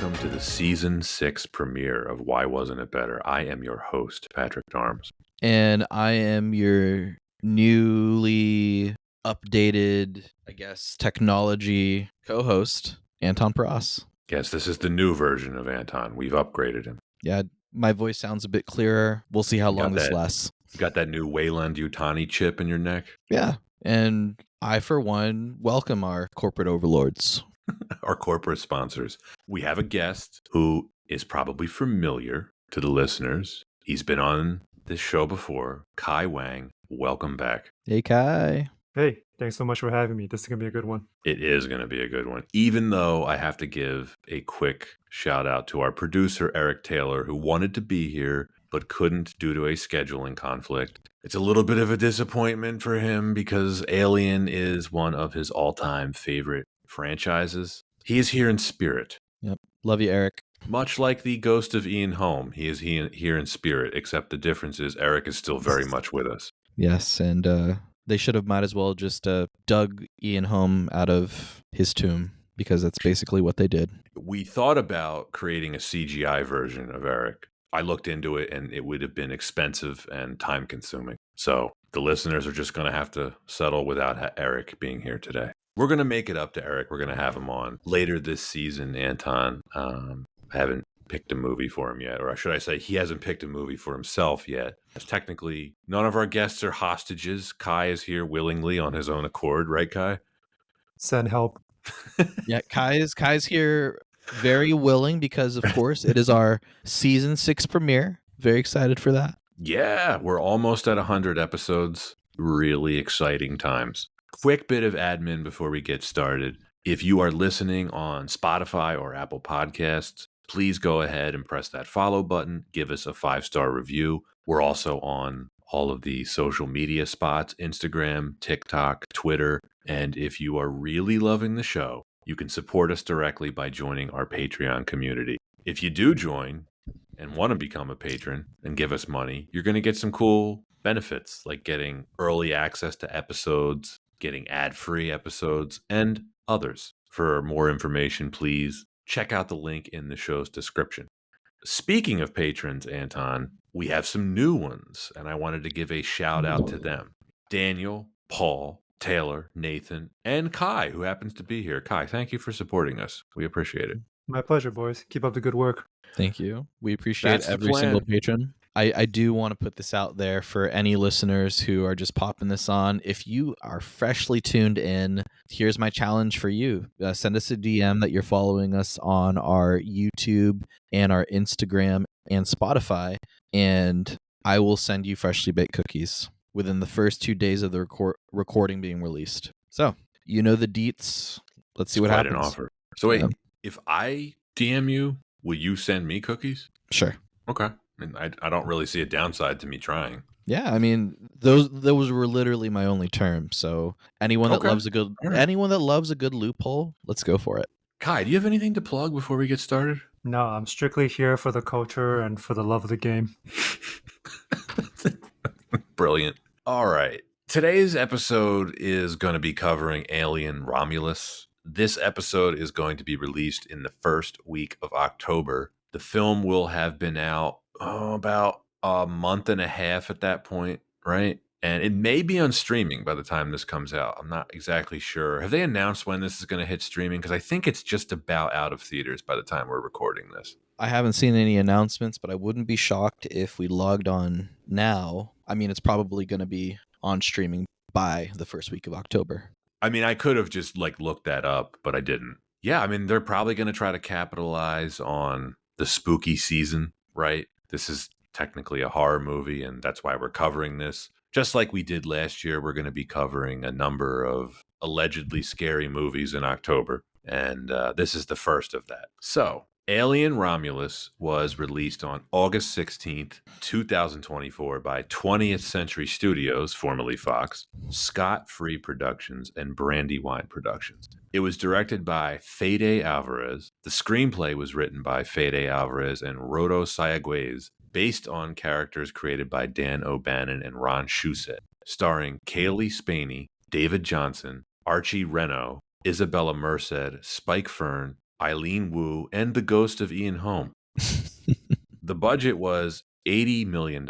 welcome to the Season 6 premiere of Why Wasn't It Better? I am your host, Patrick Darms. And I am your newly updated, technology co-host, Anton Pras. Yes, this is the new version of Anton. We've upgraded him. Yeah, my voice sounds a bit clearer. We'll see how long this lasts. You got that new Wayland Yutani chip in your neck? Yeah, and I, for one, welcome our corporate overlords. Our corporate sponsors. We have a guest who is probably familiar to the listeners. He's been on this show before. Kai Wang, welcome back. Hey, Kai. Hey, thanks so much for having me. This is going to be a good one. It is going to be a good one. Even though I have to give a quick shout out to our producer, Eric Taylor, who wanted to be here but couldn't due to a scheduling conflict. It's a little bit of a disappointment for him because Alien is one of his all-time favorite franchises. He is here in spirit. Yep. Love you, Eric. Much like the ghost of Ian Holm, he is here in spirit, except the difference is Eric is still very much with us. Yes, and they should have might as well just dug Ian Holm out of his tomb, because that's basically what they did. We thought about creating a CGI version of Eric. I looked into it, and it would have been expensive and time-consuming. So the listeners are just going to have to settle without Eric being here today. We're going to make it up to Eric. We're going to have him on later this season, Anton. I haven't picked a movie for him yet, or should I say he hasn't picked a movie for himself yet. As technically, none of our guests are hostages. Kai is here willingly on his own accord, right, Kai? Send help. Yeah, Kai's here very willing because, of course, it is our Season 6 premiere. Very excited for that. Yeah, we're almost at 100 episodes. Really exciting times. Quick bit of admin before we get started. If you are listening on Spotify or Apple Podcasts, please go ahead and press that follow button. Give us a 5-star review. We're also on all of the social media spots, Instagram, TikTok, Twitter. And if you are really loving the show, you can support us directly by joining our Patreon community. If you do join and want to become a patron and give us money, you're going to get some cool benefits, like getting early access to episodes, getting ad-free episodes, and others. For more information, please check out the link in the show's description. Speaking of patrons, Anton, we have some new ones, and I wanted to give a shout out to them. Daniel, Paul, Taylor, Nathan, and Kai, who happens to be here. Kai, thank you for supporting us. We appreciate it. My pleasure, boys. Keep up the good work. Thank you. We appreciate every single patron. I do want to put this out there for any listeners who are just popping this on. If you are freshly tuned in, here's my challenge for you. Send us a DM that you're following us on our YouTube and our Instagram and Spotify, and I will send you freshly baked cookies within the first 2 days of the recording being released. So, you know the deets. Let's see what happens. Quite an offer. So wait, if I DM you, will you send me cookies? Sure. Okay. I mean, I don't really see a downside to me trying. Yeah, I mean, those were literally my only terms. So anyone that loves a good loophole, let's go for it. Kai, do you have anything to plug before we get started? No, I'm strictly here for the culture and for the love of the game. Brilliant. All right. Today's episode is going to be covering Alien Romulus. This episode is going to be released in the first week of October. The film will have been out about a month and a half at that point, right? And it may be on streaming by the time this comes out. I'm not exactly sure. Have they announced when this is going to hit streaming? Because I think it's just about out of theaters by the time we're recording this. I haven't seen any announcements, but I wouldn't be shocked if we logged on now. I mean, it's probably going to be on streaming by the first week of October. I mean, I could have just looked that up, but I didn't. Yeah, I mean, they're probably going to try to capitalize on the spooky season, right? This is technically a horror movie, and that's why we're covering this. Just like we did last year, we're going to be covering a number of allegedly scary movies in October, and this is the first of that. So, Alien Romulus was released on August 16th, 2024 by 20th Century Studios, formerly Fox, Scott Free Productions, and Brandywine Productions. It was directed by Fede Alvarez. The screenplay was written by Fede Alvarez and Rodo Sayagüez, based on characters created by Dan O'Bannon and Ron Shusett, starring Kaylee Spaney, David Johnson, Archie Reno, Isabella Merced, Spike Fern, Eileen Wu, and the ghost of Ian Holm. The budget was $80 million,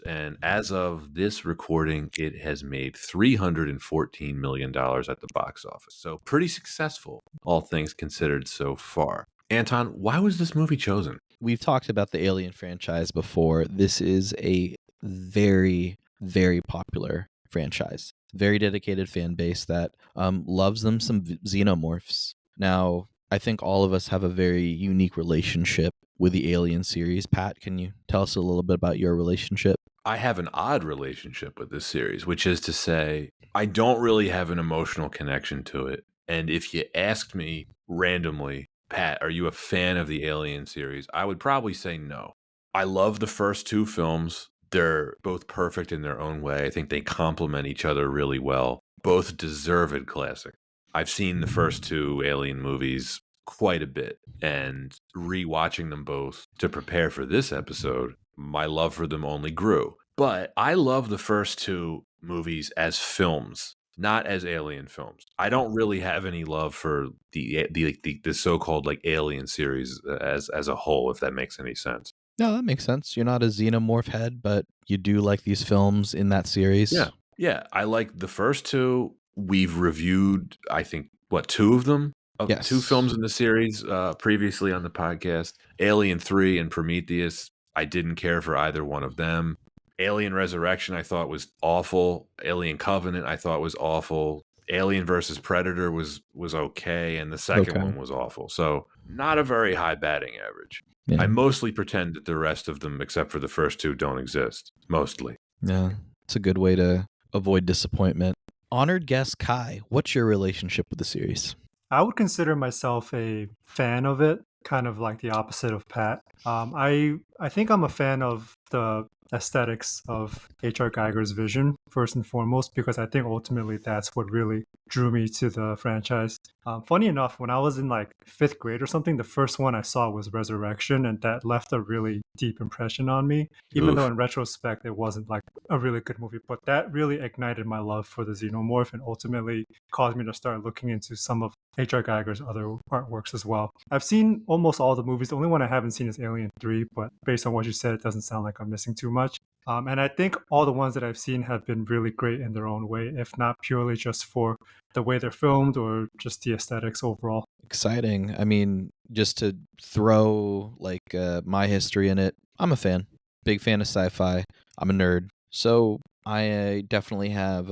and as of this recording, it has made $314 million at the box office. So pretty successful, all things considered so far. Anton, why was this movie chosen? We've talked about the Alien franchise before. This is a very, very popular franchise. Very dedicated fan base that loves them some xenomorphs. Now, I think all of us have a very unique relationship with the Alien series. Pat, can you tell us a little bit about your relationship? I have an odd relationship with this series, which is to say, I don't really have an emotional connection to it. And if you asked me randomly, Pat, are you a fan of the Alien series? I would probably say no. I love the first two films. They're both perfect in their own way. I think they complement each other really well. Both deserved classic. I've seen the first two Alien movies quite a bit, and rewatching them both to prepare for this episode, my love for them only grew. But I love the first two movies as films, not as Alien films. I don't really have any love for the so-called like Alien series as a whole, if that makes any sense. No, that makes sense. You're not a xenomorph head, but you do like these films in that series. Yeah. I like the first two. We've reviewed, I think, two of them? Yes. Two films in the series previously on the podcast. Alien 3 and Prometheus. I didn't care for either one of them. Alien Resurrection I thought was awful. Alien Covenant I thought was awful. Alien versus Predator was okay, and the second one was awful. So not a very high batting average. Yeah. I mostly pretend that the rest of them, except for the first two, don't exist. Mostly. Yeah, it's a good way to avoid disappointment. Honored guest Kai, what's your relationship with the series? I would consider myself a fan of it, kind of like the opposite of Pat. I think I'm a fan of the aesthetics of H.R. Geiger's vision, first and foremost, because I think ultimately that's what really drew me to the franchise. Funny enough, when I was in like 5th grade or something, the first one I saw was Resurrection, and that left a really deep impression on me, even though in retrospect it wasn't like a really good movie. But that really ignited my love for the xenomorph and ultimately caused me to start looking into some of H.R. Geiger's other artworks as well. I've seen almost all the movies. The only one I haven't seen is Alien 3, but based on what you said, it doesn't sound like I'm missing too much. And I think all the ones that I've seen have been really great in their own way, if not purely just for the way they're filmed or just the aesthetics overall. Exciting. I mean, just to throw like my history in it, I'm a fan. Big fan of sci-fi. I'm a nerd. So I definitely have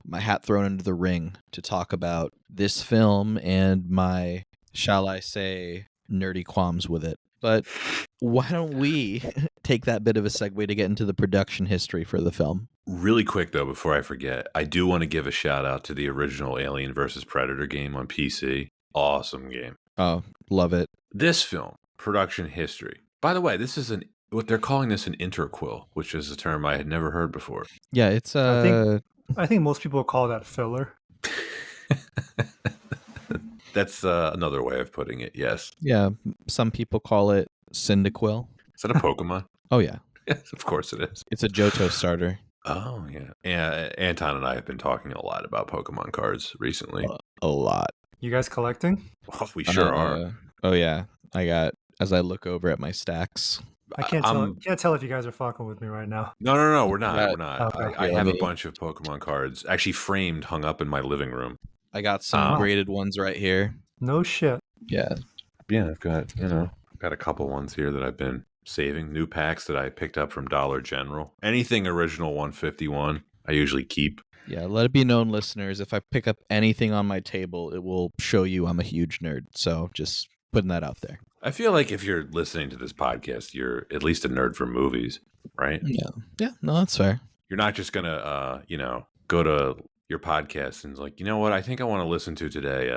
my hat thrown into the ring to talk about this film and my, shall I say, nerdy qualms with it. But why don't we take that bit of a segue to get into the production history for the film? Really quick, though, before I forget, I do want to give a shout out to the original Alien vs. Predator game on PC. Awesome game. Oh, love it. This film, production history. By the way, this is what they're calling this an interquel, which is a term I had never heard before. Yeah, it's I think most people call that filler. That's another way of putting it, yes. Yeah, some people call it Cyndaquil. Is that a Pokemon? Oh, yeah. Yes, of course it is. It's a Johto starter. Oh, yeah. Anton and I have been talking a lot about Pokemon cards recently. A lot. You guys collecting? Oh, we sure are. Oh, yeah. As I look over at my stacks. I can't tell if you guys are fucking with me right now. No, we're not. We're not. Okay. I have a bunch of Pokemon cards, actually framed, hung up in my living room. I got some graded ones right here. No shit. Yeah. Yeah, I've got a couple ones here that I've been saving. New packs that I picked up from Dollar General. Anything original 151, I usually keep. Yeah, let it be known, listeners, if I pick up anything on my table, it will show you I'm a huge nerd. So just putting that out there. I feel like if you're listening to this podcast, you're at least a nerd for movies, right? Yeah, no, that's fair. You're not just going to, go to your podcast and like, you know what, I think I want to listen to today.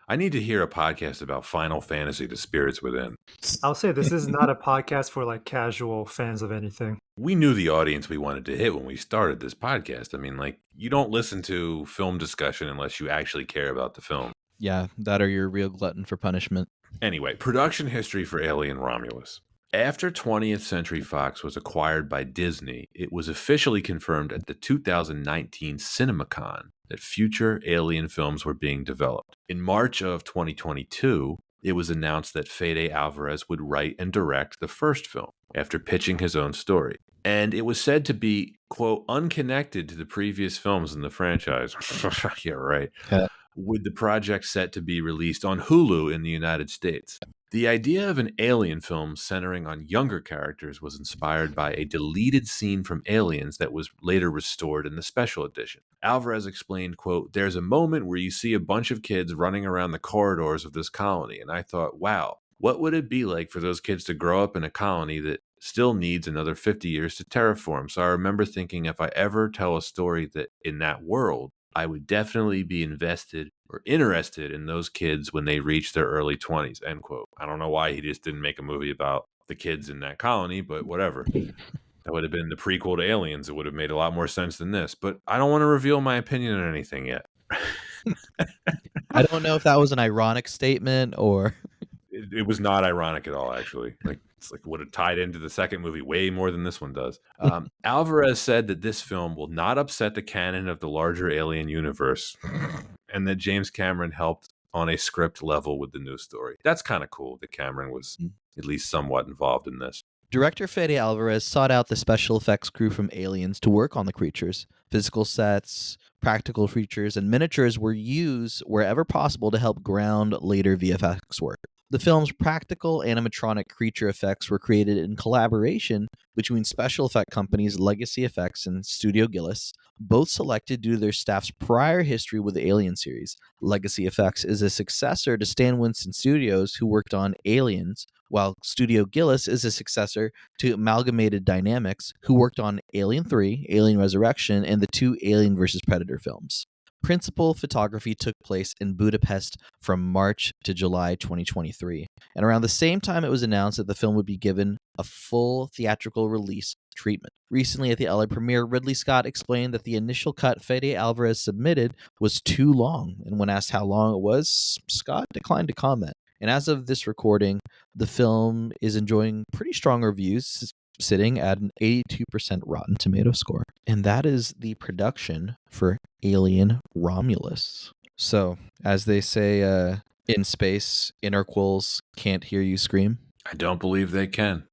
I need to hear a podcast about Final Fantasy, The Spirits Within. I'll say this is not a podcast for like casual fans of anything. We knew the audience we wanted to hit when we started this podcast. I mean, like, you don't listen to film discussion unless you actually care about the film. Yeah, that or you're a real glutton for punishment. Anyway, production history for Alien Romulus. After 20th Century Fox was acquired by Disney, it was officially confirmed at the 2019 CinemaCon that future Alien films were being developed. In March of 2022, it was announced that Fede Alvarez would write and direct the first film after pitching his own story. And it was said to be, quote, unconnected to the previous films in the franchise. Yeah, right. With the project set to be released on Hulu in the United States. The idea of an Alien film centering on younger characters was inspired by a deleted scene from Aliens that was later restored in the special edition. Alvarez explained, quote, "There's a moment where you see a bunch of kids running around the corridors of this colony, and I thought, wow, what would it be like for those kids to grow up in a colony that still needs another 50 years to terraform? So I remember thinking if I ever tell a story that in that world, I would definitely be invested or interested in those kids when they reach their early 20s, end quote. I don't know why he just didn't make a movie about the kids in that colony, but whatever. That would have been the prequel to Aliens. It would have made a lot more sense than this. But I don't want to reveal my opinion on anything yet. I don't know if that was an ironic statement or... It was not ironic at all, actually. It's like would have tied into the second movie way more than this one does. Alvarez said that this film will not upset the canon of the larger Alien universe, and that James Cameron helped on a script level with the new story. That's kind of cool that Cameron was at least somewhat involved in this. Director Fede Alvarez sought out the special effects crew from Aliens to work on the creatures. Physical sets, practical features, and miniatures were used wherever possible to help ground later VFX work. The film's practical animatronic creature effects were created in collaboration between special effect companies Legacy Effects and Studio Gillis, both selected due to their staff's prior history with the Alien series. Legacy Effects is a successor to Stan Winston Studios, who worked on Aliens, while Studio Gillis is a successor to Amalgamated Dynamics, who worked on Alien 3, Alien Resurrection, and the 2 Alien vs. Predator films. Principal photography took place in Budapest from March to July 2023, and around the same time it was announced that the film would be given a full theatrical release treatment. Recently at the LA premiere, Ridley Scott explained that the initial cut Fede Alvarez submitted was too long, and when asked how long it was, Scott declined to comment. And as of this recording, the film is enjoying pretty strong reviews, sitting at an 82% Rotten Tomato score. And that is the production for Alien Romulus. So, as they say in space, interquels can't hear you scream. I don't believe they can.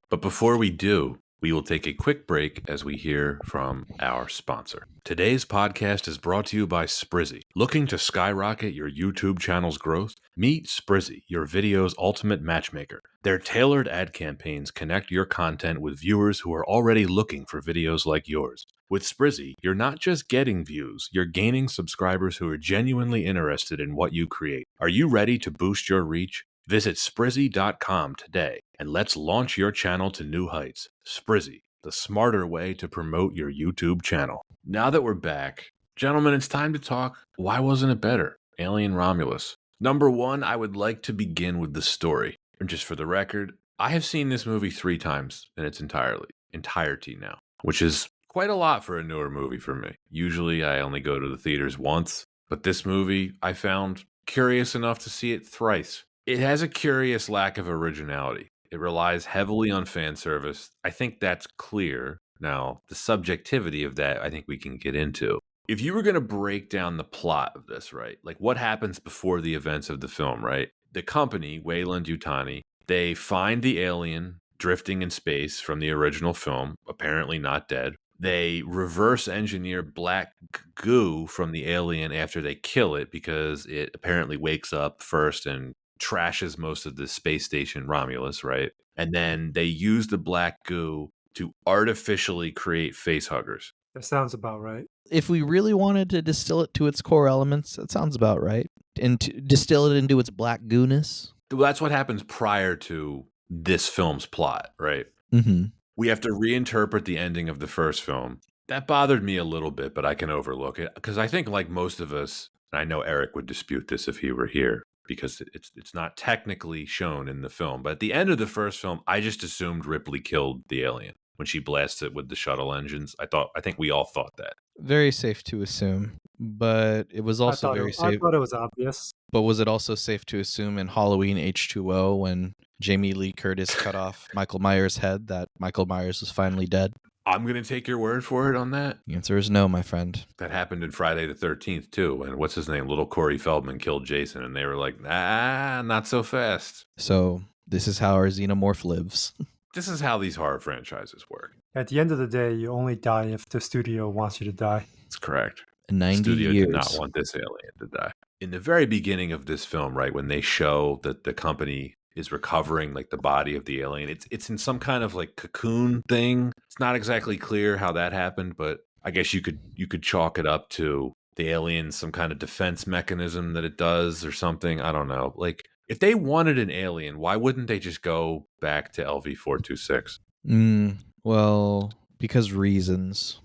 But before we do, we will take a quick break as we hear from our sponsor. Today's podcast is brought to you by Sprizzy. Looking to skyrocket your YouTube channel's growth? Meet Sprizzy, your video's ultimate matchmaker. Their tailored ad campaigns connect your content with viewers who are already looking for videos like yours. With Sprizzy, you're not just getting views, you're gaining subscribers who are genuinely interested in what you create. Are you ready to boost your reach? Visit Sprizzy.com today and let's launch your channel to new heights. Sprizzy, the smarter way to promote your YouTube channel. Now that we're back, gentlemen, it's time to talk Why Wasn't It Better? Alien Romulus. Number one, I would like to begin with the story. And just for the record, I have seen this movie 3 times in its entirety now, which is quite a lot for a newer movie for me. Usually I only go to the theaters once, but this movie I found curious enough to see it thrice. It has a curious lack of originality. It relies heavily on fan service. I think that's clear. Now, the subjectivity of that, I think we can get into. If you were going to break down the plot of this, right? Like what happens before the events of the film, right? The company, Weyland-Yutani, they find the alien drifting in space from the original film, apparently not dead. They reverse engineer black goo from the alien after they kill it because it apparently wakes up first and trashes most of the space station Romulus, right? And then they use the black goo to artificially create face huggers. That sounds about right. If we really wanted to distill it to its core elements, that sounds about right. And to distill it into its black gooness. Well, that's what happens prior to this film's plot, right? Mm-hmm. We have to reinterpret the ending of the first film. That bothered me a little bit, but I can overlook it because I think like most of us, and I know Eric would dispute this if he were here, because it's not technically shown in the film. But at the end of the first film, I just assumed Ripley killed the alien when she blasted it with the shuttle engines. I think we all thought that. Very safe to assume, but it was also very safe. I thought it was obvious. But was it also safe to assume in Halloween H2O when Jamie Lee Curtis cut off Michael Myers' head that Michael Myers was finally dead? I'm going to take your word for it on that. The answer is no, my friend. That happened in Friday the 13th, too. And what's his name? Little Corey Feldman killed Jason. And they were like, nah, not so fast. So this is how our xenomorph lives. This is how these horror franchises work. At the end of the day, you only die if the studio wants you to die. That's correct. 90 the studio years. did not want this alien to die. In the very beginning of this film, right, when they show that the company is recovering like the body of the alien, it's in some kind of like cocoon thing. It's not exactly clear how that happened, but I guess you could chalk it up to the alien, some kind of defense mechanism that it does or something. I don't know. Like, if they wanted an alien, why wouldn't they just go back to LV-426? Well, because reasons.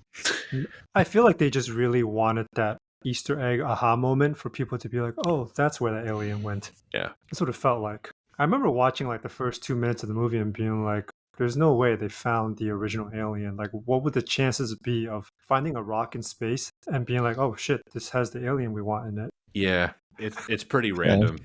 I feel like they just really wanted that Easter egg aha moment for people to be like, oh, that's where the alien went. Yeah. That's what it felt like. I remember watching like the first 2 minutes of the movie and being like, there's no way they found the original alien. Like, what would the chances be of finding a rock in space and being like, oh shit, this has the alien we want in it? Yeah, it's pretty random.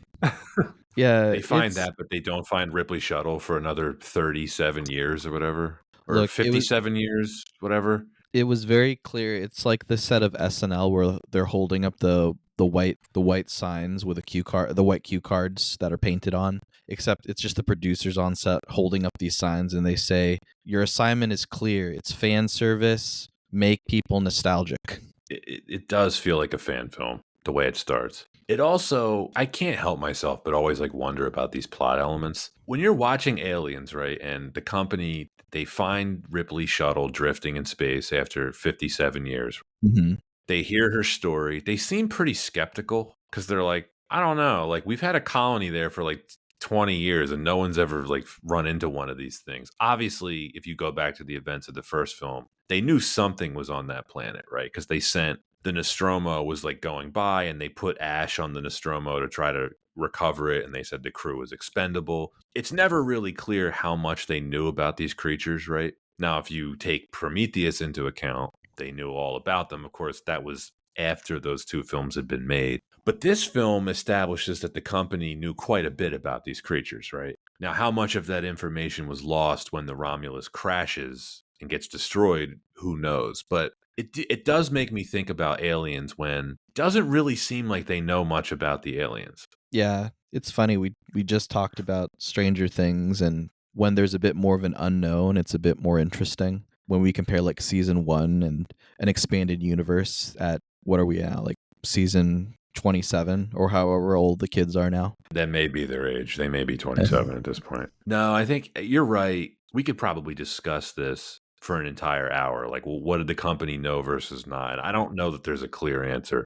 Yeah, they find that, but they don't find Ripley Shuttle for another 37 years or whatever, or Look, 57 years, whatever. It was very clear. It's like the set of SNL where they're holding up the white signs with a cue card, the white cue cards that are painted on. Except it's just the producers on set holding up these signs, and they say, "Your assignment is clear. It's fan service. Make people nostalgic." It does feel like a fan film the way it starts. It also, I can't help myself but always like wonder about these plot elements. When you're watching Aliens, right, and the company, they find Ripley Shuttle drifting in space after 57 years. Mm-hmm. They hear her story. They seem pretty skeptical because they're like, I don't know, like we've had a colony there for like 20 years and no one's ever like run into one of these things. Obviously, if you go back to the events of the first film, they knew something was on that planet, right? Because they sent the Nostromo was like going by and they put ash on the Nostromo to try to recover it, and they said the crew was expendable. It's never really clear how much they knew about these creatures, right? Now, if you take Prometheus into account, they knew all about them. Of course, that was after those two films had been made. But this film establishes that the company knew quite a bit about these creatures, right? Now, how much of that information was lost when the Romulus crashes and gets destroyed, who knows? But it does make me think about aliens when it doesn't really seem like they know much about the aliens. Yeah, it's funny. We just talked about Stranger Things, and when there's a bit more of an unknown, it's a bit more interesting. When we compare like season 1 and an expanded universe at, what are we at, like season 27 or however old the kids are now. That may be their age. They may be 27 at this point. No, I think you're right. We could probably discuss this for an entire hour. Like, well, what did the company know versus not? I don't know that there's a clear answer.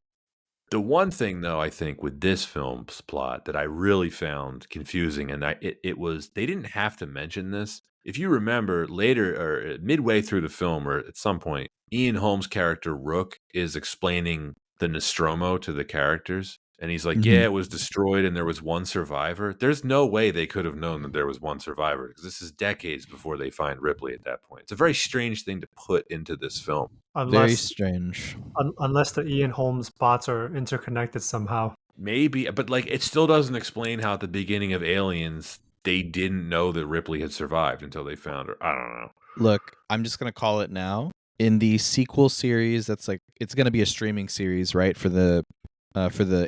The one thing, though, I think with this film's plot that I really found confusing, and it was, they didn't have to mention this. If you remember later or midway through the film or at some point, Ian Holmes' character Rook is explaining the Nostromo to the characters. And he's like, yeah, it was destroyed and there was one survivor. There's no way they could have known that there was one survivor because this is decades before they find Ripley at that point. It's a very strange thing to put into this film. Very strange. Unless the Ian Holmes bots are interconnected somehow. Maybe, but like it still doesn't explain how at the beginning of Aliens, they didn't know that Ripley had survived until they found her. I don't know. Look, I'm just going to call it now. In the sequel series, that's like, it's going to be a streaming series, right? For the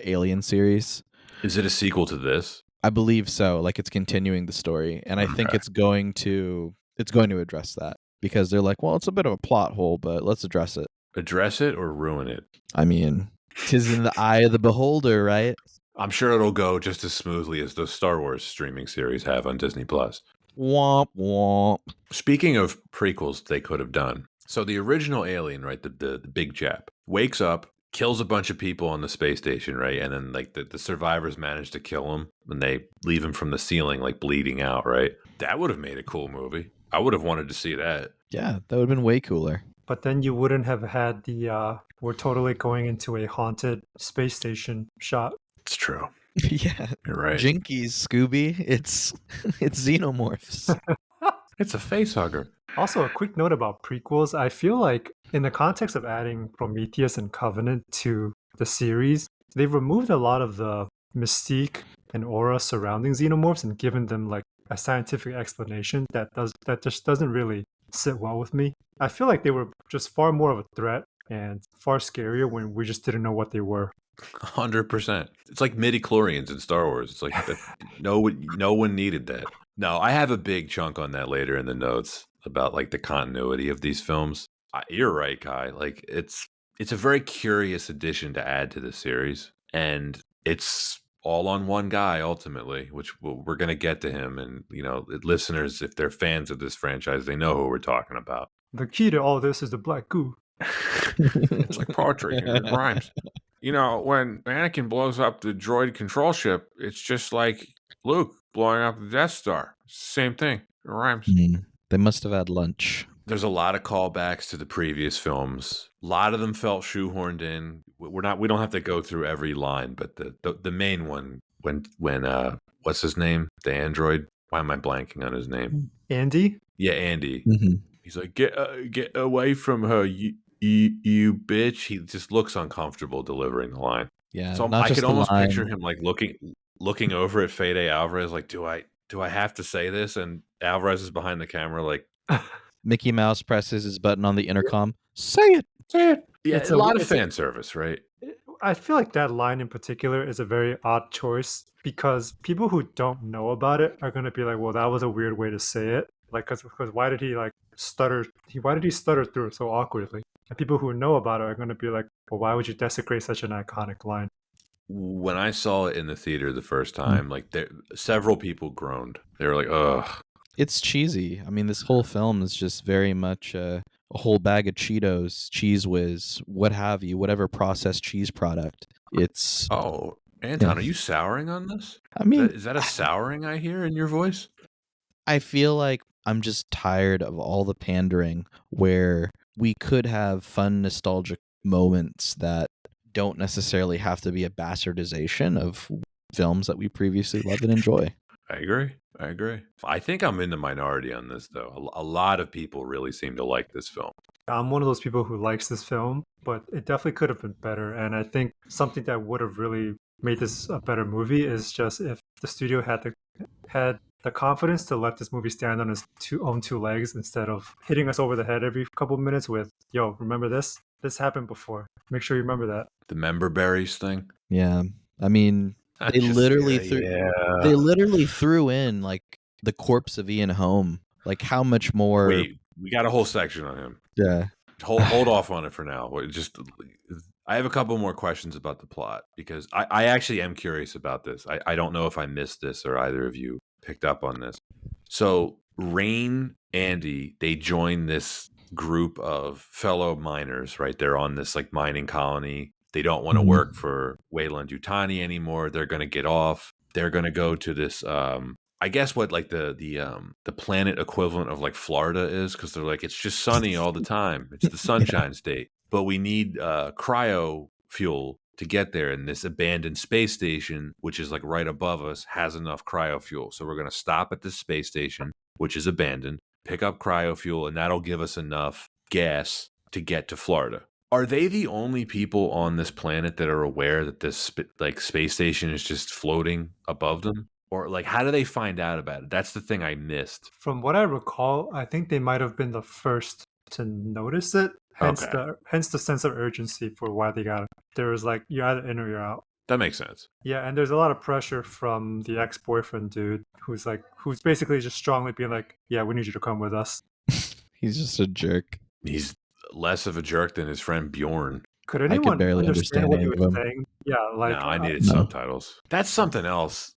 Alien series. Is it a sequel to this? I believe so. Like it's continuing the story, and I think it's going to address that because they're like, well, it's a bit of a plot hole, but let's address it. Address it or ruin it? I mean, 'tis in the eye of the beholder, right? I'm sure it'll go just as smoothly as the Star Wars streaming series have on Disney+. Womp womp. Speaking of prequels they could have done, so the original Alien, right, the big Jap, wakes up, kills a bunch of people on the space station, right? And then like the survivors manage to kill him and they leave him from the ceiling like bleeding out, right? That would have made a cool movie. I would have wanted to see that. Yeah, that would have been way cooler. But then you wouldn't have had the we're totally going into a haunted space station shot. It's true. Yeah. You're right. Jinkies, Scooby. It's xenomorphs. It's a face hugger. Also, a quick note about prequels. I feel like in the context of adding Prometheus and Covenant to the series, they've removed a lot of the mystique and aura surrounding xenomorphs and given them like a scientific explanation that just doesn't really sit well with me. I feel like they were just far more of a threat and far scarier when we just didn't know what they were. 100%. It's like midi-chlorians in Star Wars. It's like that. No one needed that. No, I have a big chunk on that later in the notes about like the continuity of these films. You're right, Kai. Like it's a very curious addition to add to the series, and it's all on one guy ultimately, which we're going to get to him. And listeners, if they're fans of this franchise, they know who we're talking about. The key to all this is the black goo. It's like poetry and it rhymes. When Anakin blows up the droid control ship, it's just like Luke blowing up the Death Star. Same thing. It rhymes. They must have had lunch. There's a lot of callbacks to the previous films. A lot of them felt shoehorned in. We don't have to go through every line, but the main one when what's his name? The android. Why am I blanking on his name? Andy? Yeah, Andy. Mm-hmm. He's like, get away from her, you bitch. He just looks uncomfortable delivering the line. Yeah, so I could almost picture him like looking over at Fede Alvarez, like, do I have to say this? And Alvarez is behind the camera, like, Mickey Mouse presses his button on the intercom. Say it. Yeah, it's a lot of fan service, right? I feel like that line in particular is a very odd choice because people who don't know about it are going to be like, well, that was a weird way to say it. Like, because why did he like stutter? Why did he stutter through it so awkwardly? And people who know about it are going to be like, well, why would you desecrate such an iconic line? When I saw it in the theater the first time, like several people groaned. They were like, ugh. It's cheesy. I mean, this whole film is just very much a whole bag of Cheetos, Cheese Whiz, what have you, whatever processed cheese product. It's... Oh, Anton, are you souring on this? I mean... Is that a souring I hear in your voice? I feel like I'm just tired of all the pandering where we could have fun, nostalgic moments that don't necessarily have to be a bastardization of films that we previously loved and enjoy. I agree. I think I'm in the minority on this, though. A lot of people really seem to like this film. I'm one of those people who likes this film, but it definitely could have been better. And I think something that would have really made this a better movie is just if the studio had the confidence to let this movie stand on its own two legs instead of hitting us over the head every couple of minutes with, yo, remember this? This happened before. Make sure you remember that. The member berries thing? Yeah. I mean... They literally threw in like the corpse of Ian Holm. Like how much more? Wait, we got a whole section on him. Yeah. Hold off on it for now. I have a couple more questions about the plot because I actually am curious about this. I don't know if I missed this or either of you picked up on this. So Rain, Andy, they join this group of fellow miners, right? They're on this like mining colony. They don't want to work for Weyland-Yutani anymore. They're going to get off. They're going to go to this, I guess what like the planet equivalent of like Florida is, because they're like, it's just sunny all the time. It's the sunshine state. But we need cryo fuel to get there. And this abandoned space station, which is like right above us, has enough cryo fuel. So we're going to stop at this space station, which is abandoned, pick up cryo fuel, and that'll give us enough gas to get to Florida. Are they the only people on this planet that are aware that this like space station is just floating above them? Or like, how do they find out about it? That's the thing I missed. From what I recall, I think they might have been the first to notice it. Hence the sense of urgency for why they got it. There was like, you're either in or you're out. That makes sense. Yeah, and there's a lot of pressure from the ex-boyfriend dude who's basically just strongly being like, yeah, we need you to come with us. He's just a jerk. He's less of a jerk than his friend Bjorn. Could anyone understand what he was saying? Yeah, like no, I needed subtitles. That's something else.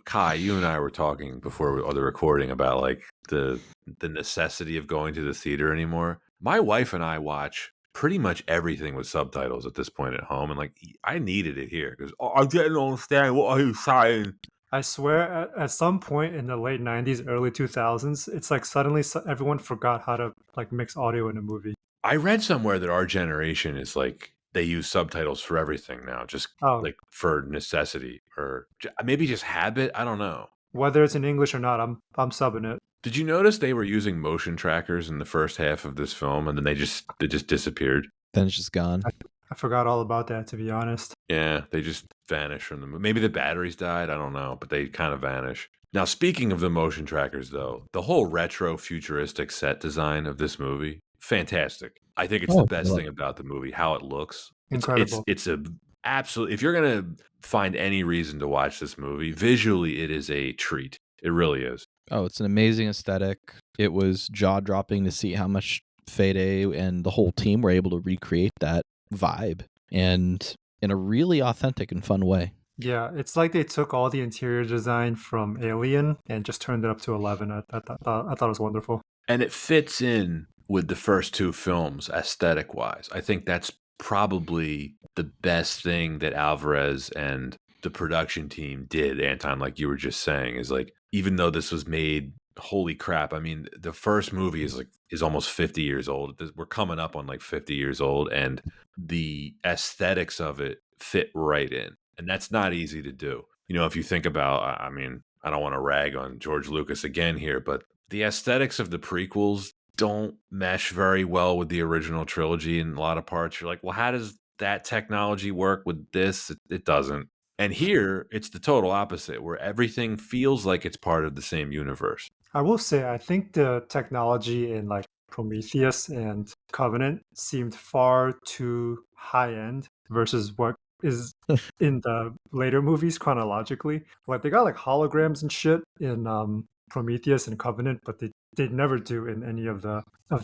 Kai, you and I were talking before the recording about like the necessity of going to the theater anymore. My wife and I watch pretty much everything with subtitles at this point at home, and like I needed it here because I didn't understand what he was saying. I swear, at some point in the late 90s, early 2000s, it's like suddenly everyone forgot how to like mix audio in a movie. I read somewhere that our generation is like they use subtitles for everything now, just like for necessity or maybe just habit. I don't know. Whether it's in English or not, I'm subbing it. Did you notice they were using motion trackers in the first half of this film, and then they just disappeared? Then it's just gone. I forgot all about that, to be honest. Yeah, they just vanish from the movie. Maybe the batteries died. I don't know, but they kind of vanish. Now, speaking of the motion trackers, though, the whole retro futuristic set design of this movie, fantastic. I think it's the best thing about the movie, how it looks. Incredible. It's a absolute. If you're gonna find any reason to watch this movie, visually, it is a treat. It really is. Oh, it's an amazing aesthetic. It was jaw-dropping to see how much Fede and the whole team were able to recreate that vibe, and in a really authentic and fun way. Yeah, it's like they took all the interior design from Alien and just turned it up to 11. I thought it was wonderful. And it fits in with the first two films aesthetic-wise. I think that's probably the best thing that Alvarez and the production team did, Anton, like you were just saying, is like, even though this was made, holy crap, I mean, the first movie is almost 50 years old. We're coming up on like 50 years old, and the aesthetics of it fit right in. And that's not easy to do. You know, if you think about, I mean, I don't want to rag on George Lucas again here, but the aesthetics of the prequels don't mesh very well with the original trilogy in a lot of parts. You're like, well, how does that technology work with this? It doesn't. And here, it's the total opposite, where everything feels like it's part of the same universe. I will say, I think the technology in like Prometheus and Covenant seemed far too high end versus what is in the later movies chronologically. Like they got like holograms and shit in Prometheus and Covenant, but they never do in any of the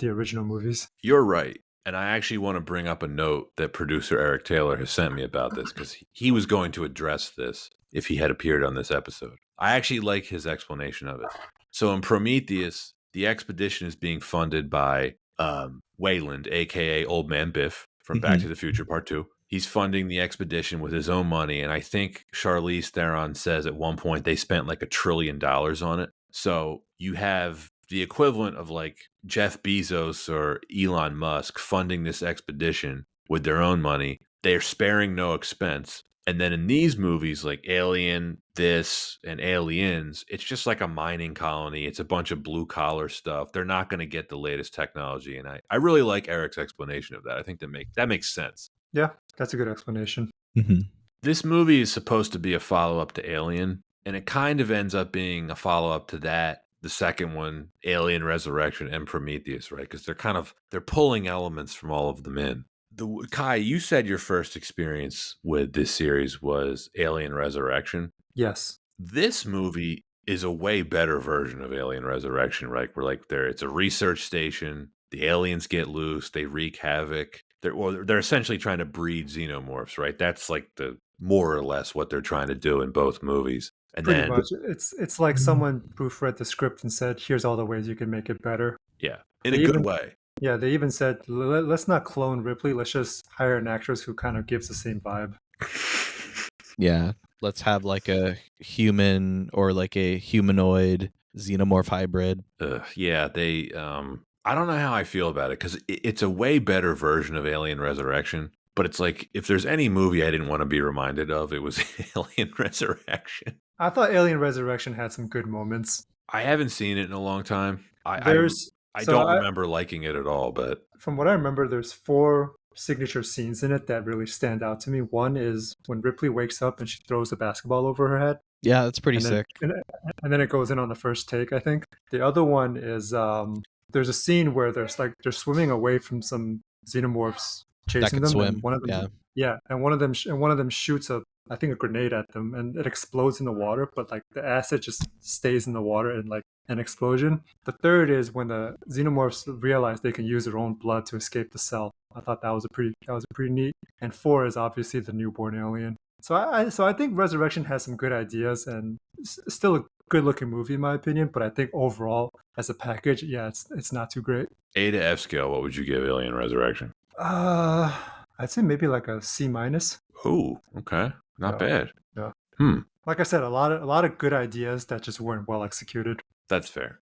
original movies. You're right. And I actually want to bring up a note that producer Eric Taylor has sent me about this, because he was going to address this if he had appeared on this episode. I actually like his explanation of it. So in Prometheus, the expedition is being funded by Wayland, a.k.a. Old Man Biff from Back to the Future Part 2. He's funding the expedition with his own money. And I think Charlize Theron says at one point they spent like $1 trillion on it. So you have the equivalent of like Jeff Bezos or Elon Musk funding this expedition with their own money. They're sparing no expense. And then in these movies like Alien, this, and Aliens, it's just like a mining colony. It's a bunch of blue collar stuff. They're not going to get the latest technology. And I really like Eric's explanation of that. I think that makes sense. Yeah, that's a good explanation. This movie is supposed to be a follow-up to Alien, and it kind of ends up being a follow-up to that. The second one, Alien Resurrection and Prometheus, right? Because they're pulling elements from all of them in. Kai, you said your first experience with this series was Alien Resurrection. Yes. This movie is a way better version of Alien Resurrection, right? We're like it's a research station. The aliens get loose. They wreak havoc. They're essentially trying to breed xenomorphs, right? That's like the more or less what they're trying to do in both movies. And pretty much, it's like someone proofread the script and said, "Here's all the ways you can make it better." Yeah, in a good way. Yeah, they even said, "Let's not clone Ripley. Let's just hire an actress who kind of gives the same vibe." Yeah, let's have like a human or like a humanoid xenomorph hybrid. Yeah, they. I don't know how I feel about it, because it's a way better version of Alien Resurrection. But it's like, if there's any movie I didn't want to be reminded of, it was Alien Resurrection. I thought Alien Resurrection had some good moments. I haven't seen it in a long time. I don't remember liking it at all, but from what I remember, there's 4 signature scenes in it that really stand out to me. One is when Ripley wakes up and she throws a basketball over her head. Yeah, that's pretty sick. And then it goes in on the first take, I think. The other one is there's a scene where they're swimming away from some xenomorphs chasing them. Swim. And one of them, and one of them shoots a grenade at them, and it explodes in the water, but like the acid just stays in the water and like an explosion. The third is when the xenomorphs realize they can use their own blood to escape the cell. I thought that was pretty neat. And 4 is obviously the newborn alien. So I think Resurrection has some good ideas and still a good looking movie in my opinion, but I think overall as a package, yeah, it's not too great. A to F scale, what would you give Alien Resurrection? I'd say maybe like a C-. Oh, okay. Not bad. Yeah. Like I said, a lot of good ideas that just weren't well executed. That's fair.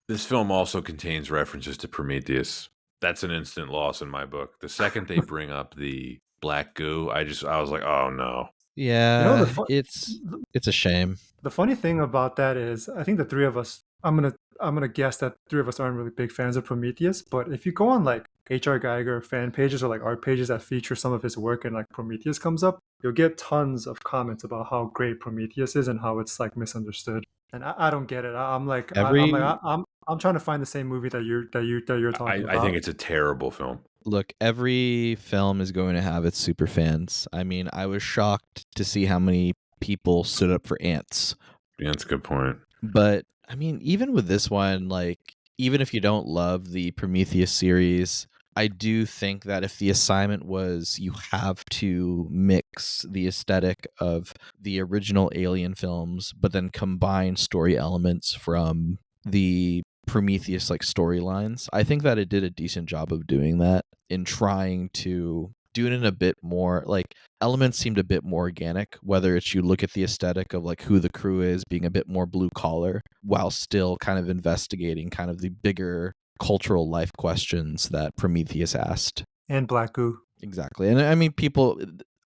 This film also contains references to Prometheus. That's an instant loss in my book. The second they bring up the black goo, I was like, oh no. Yeah, it's a shame. The funny thing about that is, I think the three of us, I'm gonna guess that 3 of us aren't really big fans of Prometheus. But if you go on like H.R. Geiger fan pages or like art pages that feature some of his work and like Prometheus comes up, you'll get tons of comments about how great Prometheus is and how it's like misunderstood. and I don't get it. I'm like Every I'm trying to find the same movie that you're talking I think about. it's a terrible film. Look, every film is going to have its super fans. I mean, I was shocked to see how many people stood up for ants. Yeah, that's a good point. But I mean, even with this one, like, even if you don't love the Prometheus series, I do think that if the assignment was you have to mix the aesthetic of the original Alien films, but then combine story elements from the Prometheus like storylines, I think that it did a decent job of doing that in trying to do it in a bit more like elements seemed a bit more organic, whether it's you look at the aesthetic of like who the crew is being a bit more blue collar while still kind of investigating kind of the bigger cultural life questions that Prometheus asked. And Black Goo. Exactly. And I mean, people,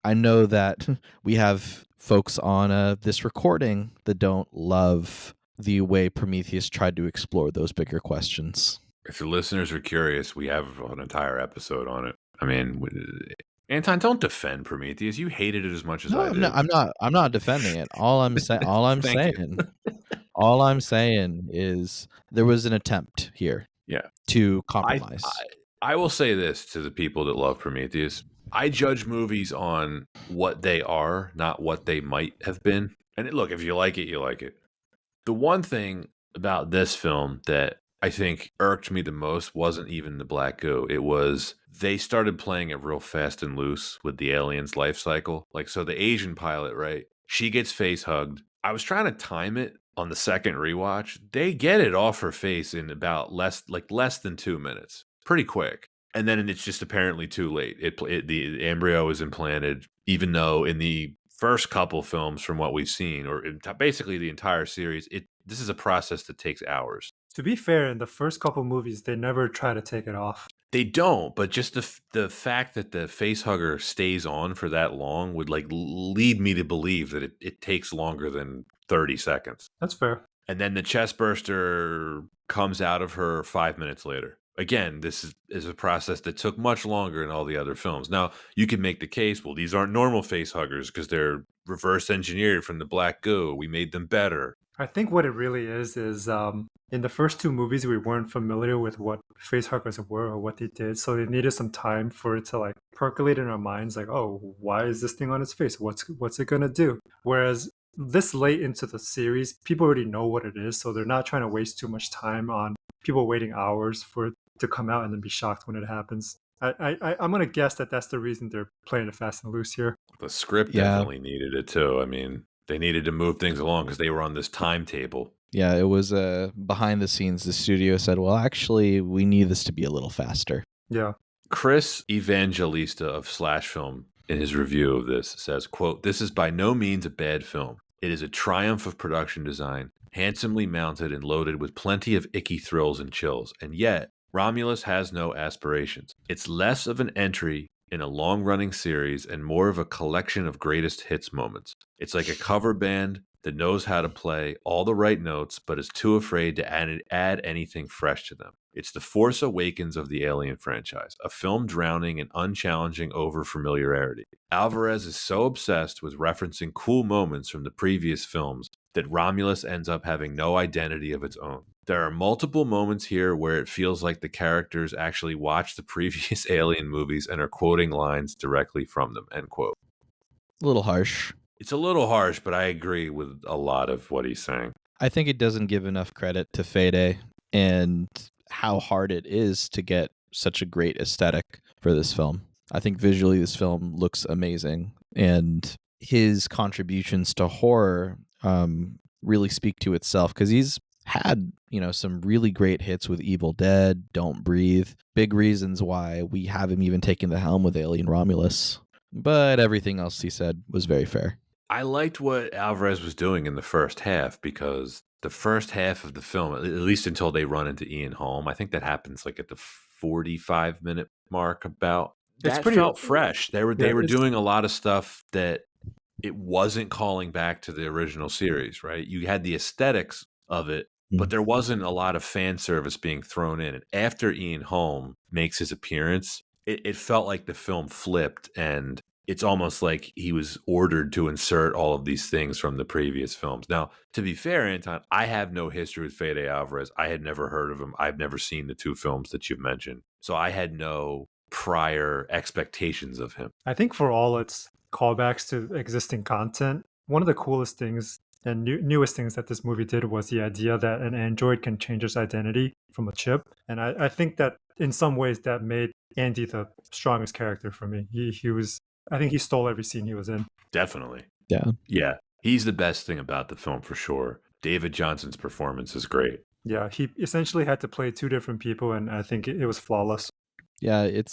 I know that we have folks on this recording that don't love the way Prometheus tried to explore those bigger questions. If the listeners are curious, we have an entire episode on it. I mean, Anton, don't defend Prometheus. You hated it as much as I did. I'm not defending it. All I'm saying is there was an attempt here. Yeah. To compromise. I will say this to the people that love Prometheus. I judge movies on what they are, not what they might have been. And look, if you like it, you like it. The one thing about this film that I think irked me the most wasn't even the black goo. It was they started playing it real fast and loose with the alien's life cycle. Like, so the Asian pilot, right? She gets face hugged. I was trying to time it on the second rewatch. They get it off her face in about less than 2 minutes. Pretty quick. And then it's just apparently too late. The embryo is implanted, even though in the first couple films from what we've seen, or basically the entire series, this is a process that takes hours. To be fair, in the first couple movies, they never try to take it off. They don't, but just the fact that the face hugger stays on for that long would like lead me to believe that it takes longer than 30 seconds. That's fair. And then the chest burster comes out of her 5 minutes later. Again, this is a process that took much longer in all the other films. Now, you can make the case, well, these aren't normal face huggers because they're reverse engineered from the black goo. We made them better. I think what it really is in the first two movies, we weren't familiar with what face huggers were or what they did. So they needed some time for it to like percolate in our minds. Like, oh, why is this thing on its face? What's it going to do? Whereas this late into the series, people already know what it is. So they're not trying to waste too much time on people waiting hours for it to come out and then be shocked when it happens. I'm going to guess that that's the reason they're playing it fast and loose here. The script definitely needed it too. I mean, they needed to move things along because they were on this timetable. Yeah, it was behind the scenes. The studio said, well, actually, we need this to be a little faster. Yeah. Chris Evangelista of Slash Film, in his review of this, says, quote, "This is by no means a bad film. It is a triumph of production design, handsomely mounted and loaded with plenty of icky thrills and chills. And yet, Romulus has no aspirations. It's less of an entry in a long-running series and more of a collection of greatest hits moments. It's like a cover band that knows how to play all the right notes but is too afraid to add anything fresh to them. It's the Force Awakens of the Alien franchise, a film drowning in unchallenging over-familiarity. Alvarez is so obsessed with referencing cool moments from the previous films that Romulus ends up having no identity of its own. There are multiple moments here where it feels like the characters actually watched the previous Alien movies and are quoting lines directly from them," end quote. A little harsh. It's a little harsh, but I agree with a lot of what he's saying. I think it doesn't give enough credit to Fede and how hard it is to get such a great aesthetic for this film. I think visually this film looks amazing, and his contributions to horror really speak to itself because he's had, some really great hits with Evil Dead, Don't Breathe, big reasons why we have him even taking the helm with Alien Romulus. But everything else he said was very fair. I liked what Alvarez was doing in the first half because the first half of the film, at least until they run into Ian Holm, I think that happens like at the 45-minute mark about. That felt fresh. They were doing a lot of stuff that it wasn't calling back to the original series, right? You had the aesthetics of it, but there wasn't a lot of fan service being thrown in. And after Ian Holm makes his appearance, it felt like the film flipped and it's almost like he was ordered to insert all of these things from the previous films. Now, to be fair, Anton, I have no history with Fede Alvarez. I had never heard of him. I've never seen the 2 films that you've mentioned. So I had no prior expectations of him. I think for all its callbacks to existing content, one of the coolest things and newest things that this movie did was the idea that an android can change its identity from a chip. And I think that in some ways that made Andy the strongest character for me. He was, I think he stole every scene he was in. Definitely. Yeah. Yeah. He's the best thing about the film for sure. David Johnson's performance is great. Yeah, he essentially had to play 2 different people, and I think it was flawless. Yeah, it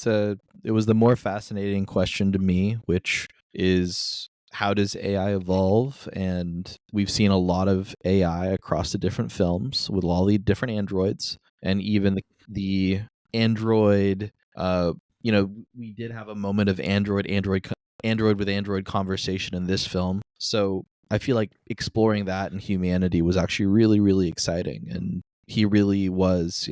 was the more fascinating question to me, which is how does AI evolve? And we've seen a lot of AI across the different films with all the different androids, and even the android. We did have a moment of android with android conversation in this film, so I feel like exploring that in humanity was actually really, really exciting, and he really was,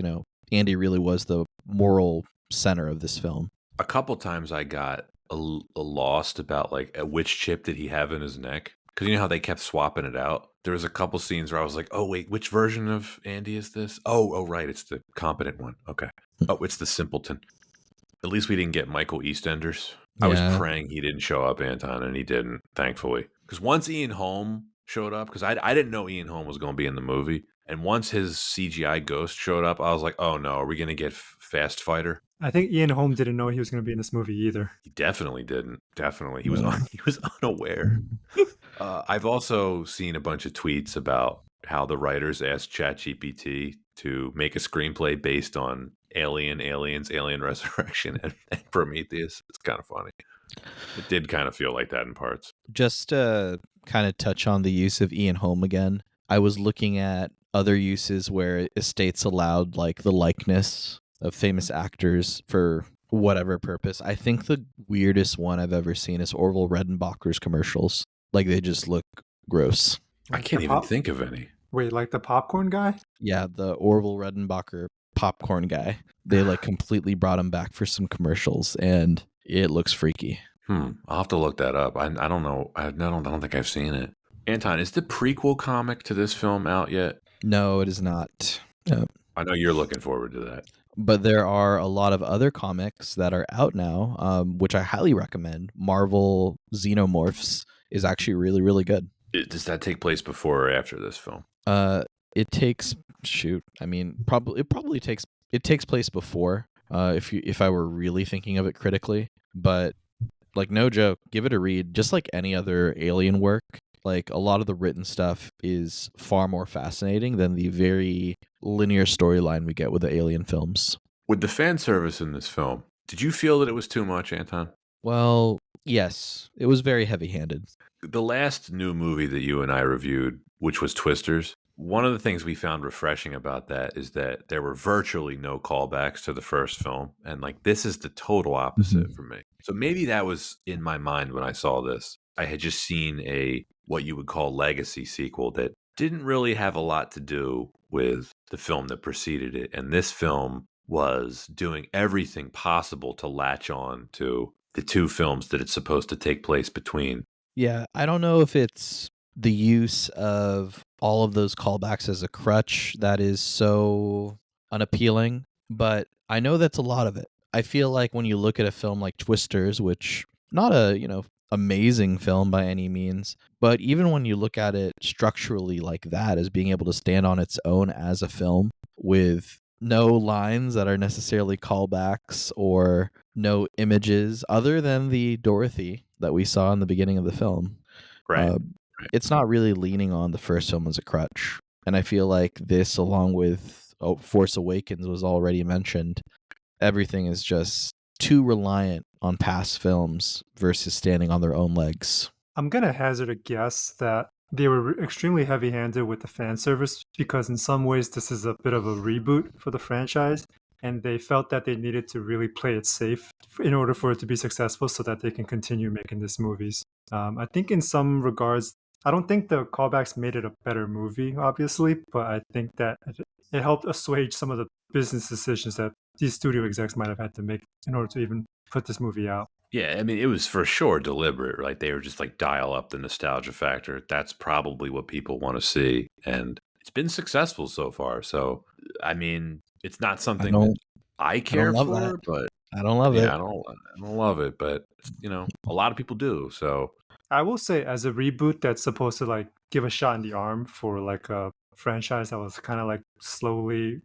Andy really was the moral center of this film. A couple times I got a lost about like which chip did he have in his neck, because you know how they kept swapping it out. There was a couple scenes where I was like, oh wait, which version of Andy is this? Oh right, it's the competent one. Okay. Oh, it's the simpleton. At least we didn't get Michael Eastenders. I was praying he didn't show up, Anton, and he didn't, thankfully. Because once Ian Holm showed up, because I didn't know Ian Holm was going to be in the movie, and once his CGI ghost showed up, I was like, oh no, are we going to get Fast Fighter? I think Ian Holm didn't know he was going to be in this movie either. He definitely didn't. Definitely. He was unaware. I've also seen a bunch of tweets about how the writers asked ChatGPT to make a screenplay based on Alien Resurrection, and Prometheus. It's kind of funny. It did kind of feel like that in parts. Just to kind of touch on the use of Ian Holm again, I was looking at other uses where estates allowed like the likeness of famous actors for whatever purpose. I think the weirdest one I've ever seen is Orville Redenbacher's commercials. Like, they just look gross. I can't even think of any. Wait, like the popcorn guy? Yeah, the Orville Redenbacher popcorn guy. They like completely brought him back for some commercials, and it looks freaky. I'll have to look that up. I don't know. I don't think I've seen it. Anton, is the prequel comic to this film out yet? No, it is not. I know you're looking forward to that. But there are a lot of other comics that are out now, which I highly recommend. Marvel Xenomorphs is actually really, really good. Does that take place before or after this film? It takes it takes place before. If I were really thinking of it critically, but like, no joke, give it a read. Just like any other Alien work, like a lot of the written stuff is far more fascinating than the very linear storyline we get with the Alien films. With the fan service in this film, did you feel that it was too much, Anton? Well, yes, it was very heavy-handed. The last new movie that you and I reviewed, which was Twisters, one of the things we found refreshing about that is that there were virtually no callbacks to the first film. And like, this is the total opposite for me. So maybe that was in my mind when I saw this. I had just seen what you would call legacy sequel that didn't really have a lot to do with the film that preceded it. And this film was doing everything possible to latch on to the 2 films that it's supposed to take place between. Yeah, I don't know if it's the use of all of those callbacks as a crutch that is so unappealing, but I know that's a lot of it. I feel like when you look at a film like Twisters, which not a, amazing film by any means, but even when you look at it structurally like that, as being able to stand on its own as a film with no lines that are necessarily callbacks or no images other than the Dorothy that we saw in the beginning of the film. Right. It's not really leaning on the first film as a crutch. And I feel like this, along with Force Awakens was already mentioned, everything is just too reliant on past films versus standing on their own legs. I'm going to hazard a guess that they were extremely heavy-handed with the fan service because in some ways this is a bit of a reboot for the franchise, and they felt that they needed to really play it safe in order for it to be successful so that they can continue making these movies. I think in some regards, I don't think the callbacks made it a better movie, obviously, but I think that it helped assuage some of the business decisions that these studio execs might have had to make in order to even put this movie out. Yeah, I mean, it was for sure deliberate, right? They were just like dial up the nostalgia factor. That's probably what people want to see. And it's been successful so far. So, I mean, it's not I something that don't I I don't care love that. for, but I don't love yeah, it. I don't love it, but a lot of people do. So, I will say, as a reboot that's supposed to like give a shot in the arm for like a franchise that was kind of like slowly,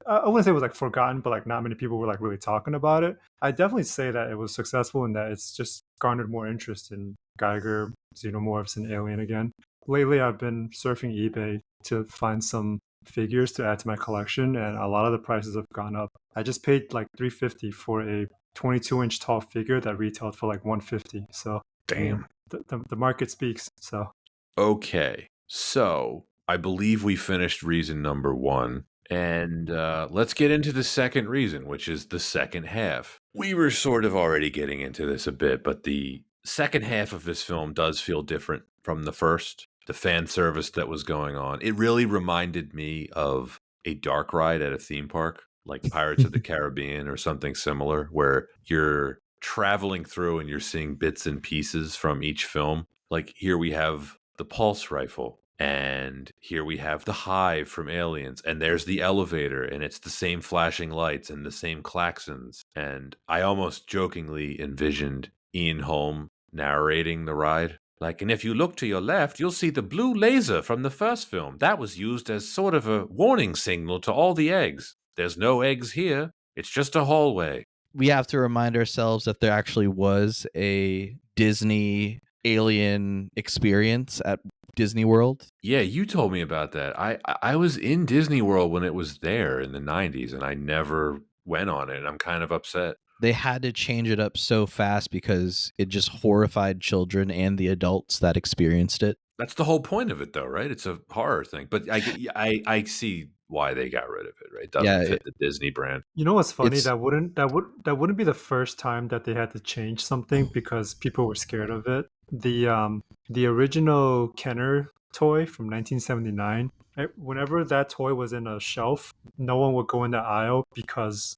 I wouldn't say it was like forgotten, but like not many people were like really talking about it. I definitely say that it was successful and that it's just garnered more interest in Geiger, Xenomorphs, and Alien again. Lately, I've been surfing eBay to find some figures to add to my collection, and a lot of the prices have gone up. I just paid like $350 for a 22-inch tall figure that retailed for like $150. So I mean, damn. the market speaks. So Okay. So, I believe we finished reason number 1. And let's get into the second reason, which is the second half. We were sort of already getting into this a bit, but the second half of this film does feel different from the first. The fan service that was going on. It really reminded me of a dark ride at a theme park, like Pirates of the Caribbean or something similar, where you're traveling through and you're seeing bits and pieces from each film. Like here we have the pulse rifle, and here we have the hive from Aliens, and there's the elevator, and it's the same flashing lights and the same klaxons. And I almost jokingly envisioned Ian Holm narrating the ride. Like, and if you look to your left, you'll see the blue laser from the first film. That was used as sort of a warning signal to all the eggs. There's no eggs here. It's just a hallway. We have to remind ourselves that there actually was a Disney alien experience at Disney World. Yeah, you told me about that. I was in Disney World when it was there in the 90s, and I never went on it. I'm kind of upset. They had to change it up so fast because it just horrified children and the adults that experienced it. That's the whole point of it, though, right? It's a horror thing. But I see why they got rid of it, right? It Yeah, doesn't fit the Disney brand. you know what's funny? it's That wouldn't be the first time that they had to change something because people were scared of it. The original Kenner toy from 1979. Whenever that toy was in a shelf, no one would go in the aisle because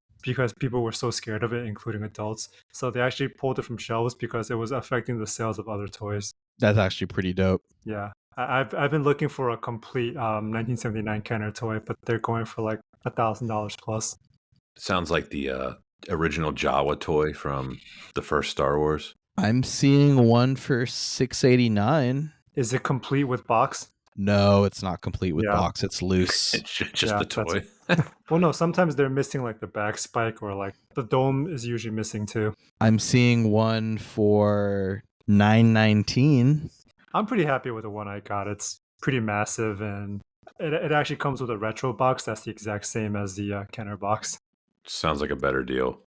people were so scared of it, including adults. So they actually pulled it from shelves because it was affecting the sales of other toys. that's actually pretty dope. Yeah, I've been looking for a complete 1979 Kenner toy, but they're going for like $1,000 plus. Sounds like the original Jawa toy from the first Star Wars. I'm seeing one for $689. Is it complete with box? No, it's not complete with Yeah. box. It's loose. It's just Yeah, the toy. Well, no, sometimes they're missing like the back spike or like the dome is usually missing too. I'm seeing one for $919. I'm pretty happy with the one I got. It's pretty massive and it actually comes with a retro box that's the exact same as the Kenner box. Sounds like a better deal.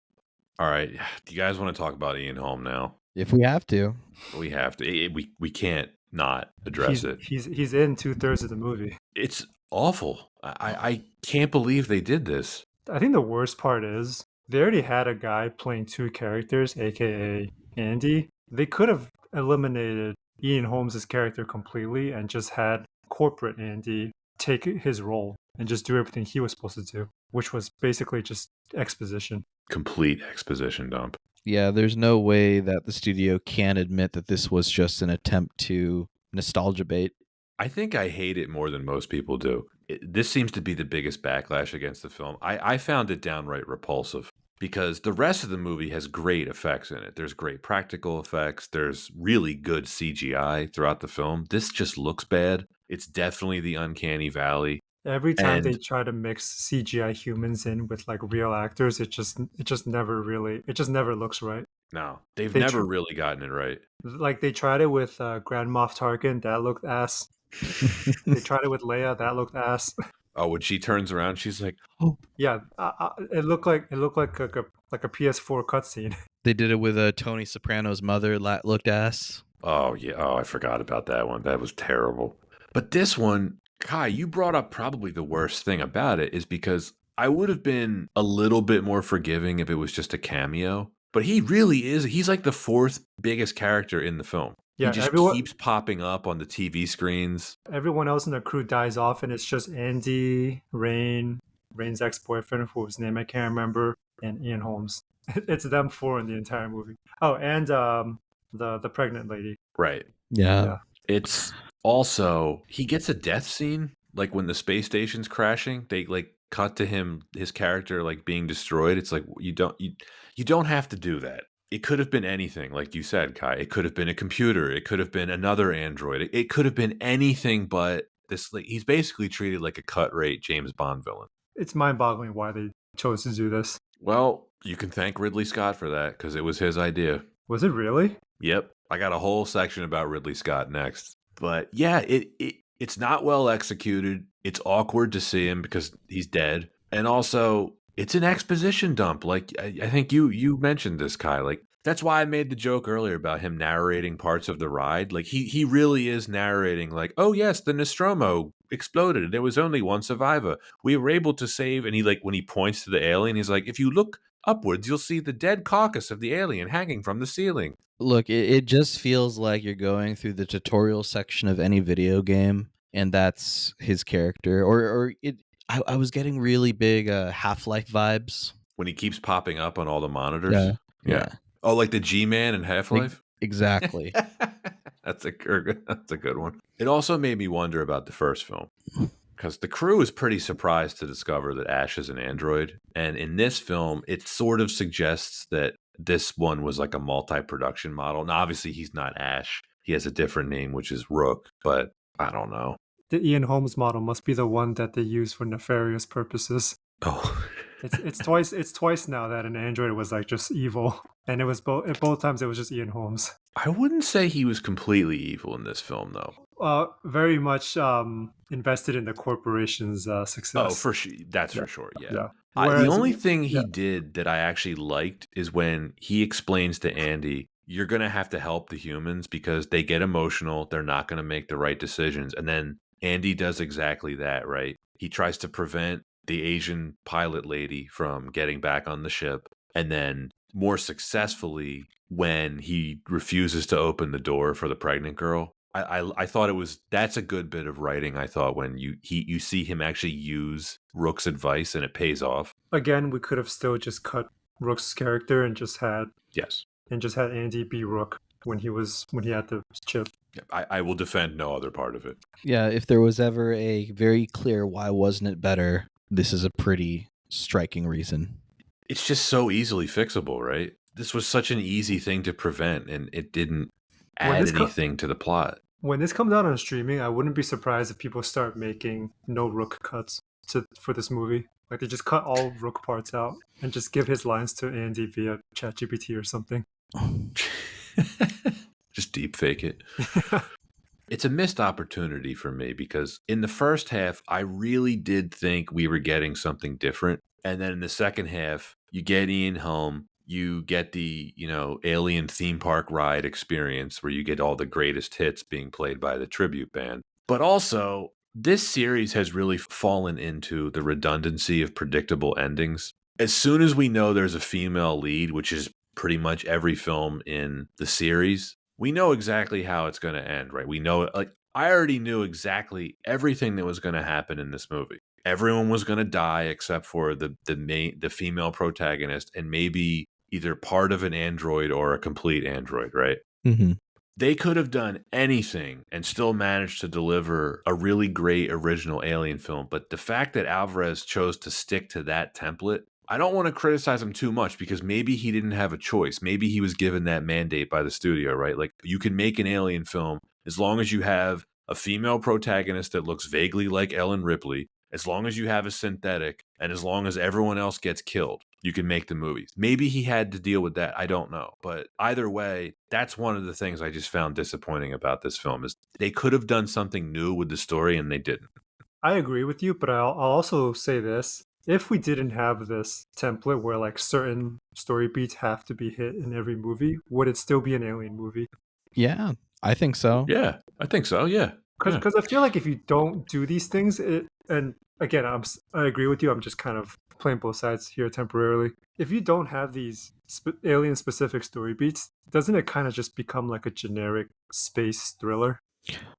All right. Do you guys want to talk about Ian Holm now? If we have to. We have to. We can't not address it. He's in 2/3 of the movie. It's awful. I can't believe they did this. I think the worst part is they already had a guy playing two characters, aka Andy. They could have eliminated Ian Holmes' character completely and just had corporate Andy take his role and just do everything he was supposed to do, which was basically just exposition. Complete exposition dump. Yeah, there's no way that the studio can admit that this was just an attempt to nostalgia bait. I think I hate it more than most people do. This seems to be the biggest backlash against the film. I found it downright repulsive because the rest of the movie has great effects in it. There's great practical effects. There's really good CGI throughout the film. This just looks bad. It's definitely the uncanny valley. Every time they And try to mix CGI humans in with like real actors, it just never looks right. no, they've They never tr- really gotten it right. Like they tried it with Grand Moff Tarkin, that looked ass. They tried it with Leia, that looked ass. Oh, when she turns around, she's like, Yeah, it looked like a PS4 cutscene. They did it with Tony Soprano's mother, looked ass. oh, yeah. Oh, I forgot about that one. That was terrible. But this one, Kai, you brought up probably the worst thing about it is because I would have been a little bit more forgiving if it was just a cameo. But he really is. He's like the fourth biggest character in the film. Yeah, He just keeps popping up on the TV screens. everyone else in the crew dies off, and it's just Andy, Rain's ex-boyfriend, whose name I can't remember, and Ian Holmes. It's them four in the entire movie. Oh, and the pregnant lady. Right. Yeah. It's also, he gets a death scene, like when the space station's crashing, they like cut to him, his character like being destroyed. It's like you don't have to do that. It could have been anything, like you said, Kai. It could have been a computer. It could have been another android. It could have been anything but this. Like, he's basically treated like a cut-rate James Bond villain. It's mind-boggling why they chose to do this. Well, you can thank Ridley Scott for that because it was his idea. Was it really? Yep. I got a whole section about Ridley Scott next. But yeah, it's not well executed. It's awkward to see him because he's dead. And also, it's an exposition dump. Like, I think you mentioned this, Kai. Like, that's why I made the joke earlier about him narrating parts of the ride. Like, he really is narrating, like, oh, yes, the Nostromo exploded. There was only one survivor. We were able to save. And he, like, when he points to the alien, he's like, if you look upwards, you'll see the dead carcass of the alien hanging from the ceiling. Look, it just feels like you're going through the tutorial section of any video game, and that's his character. I was getting really big Half-Life vibes. When he keeps popping up on all the monitors? Yeah. Oh, like the G-Man in Half-Life? Exactly. That's a good one. It also made me wonder about the first film, because the crew is pretty surprised to discover that Ash is an android. And in this film, it sort of suggests that this one was like a multi-production model. Now, obviously, he's not Ash. He has a different name, which is Rook, but I don't know. The Ian Holmes model must be the one that they use for nefarious purposes. Oh. It's twice now that an android was like just evil, and it was both times it was just Ian Holmes. I wouldn't say he was completely evil in this film, though. Very much invested in the corporation's success. Oh, for sure. That's for sure. Yeah. Whereas, the only thing he did that I actually liked is when he explains to Andy, you're going to have to help the humans because they get emotional. They're not going to make the right decisions. And then Andy does exactly that, right? He tries to prevent the Asian pilot lady from getting back on the ship. And then more successfully, when he refuses to open the door for the pregnant girl, I thought that's a good bit of writing. I thought when you see him actually use Rook's advice and it pays off. Again, we could have still just cut Rook's character and just had Andy be Rook when he had the chip. I will defend no other part of it. Yeah, if there was ever a very clear why wasn't it better, this is a pretty striking reason. It's just so easily fixable, right? This was such an easy thing to prevent, and it didn't add anything to the plot. When this comes out on streaming, I wouldn't be surprised if people start making no Rook cuts for this movie. Like, they just cut all Rook parts out and just give his lines to Andy via ChatGPT or something. Just deep fake it. It's a missed opportunity for me because in the first half, I really did think we were getting something different. And then in the second half, you get Ian home, you get the, alien theme park ride experience where you get all the greatest hits being played by the tribute band. But also, this series has really fallen into the redundancy of predictable endings. As soon as we know there's a female lead, which is pretty much every film in the series, we know exactly how it's going to end, right? We know, like, I already knew exactly everything that was going to happen in this movie. Everyone was going to die except for the female protagonist and maybe either part of an android or a complete android, right? Mm-hmm. They could have done anything and still managed to deliver a really great original Alien film. But the fact that Alvarez chose to stick to that template, I don't want to criticize him too much because maybe he didn't have a choice. Maybe he was given that mandate by the studio, right? Like, you can make an Alien film as long as you have a female protagonist that looks vaguely like Ellen Ripley, as long as you have a synthetic, and as long as everyone else gets killed, you can make the movies. Maybe he had to deal with that. I don't know. But either way, that's one of the things I just found disappointing about this film is they could have done something new with the story and they didn't. I agree with you, but I'll also say this. If we didn't have this template where like certain story beats have to be hit in every movie, would it still be an Alien movie? Yeah, I think so. Yeah, I think so. Yeah. Because I feel like if you don't do these things, and again, I agree with you. I'm just kind of playing both sides here temporarily. If you don't have these alien-specific story beats, doesn't it kind of just become like a generic space thriller?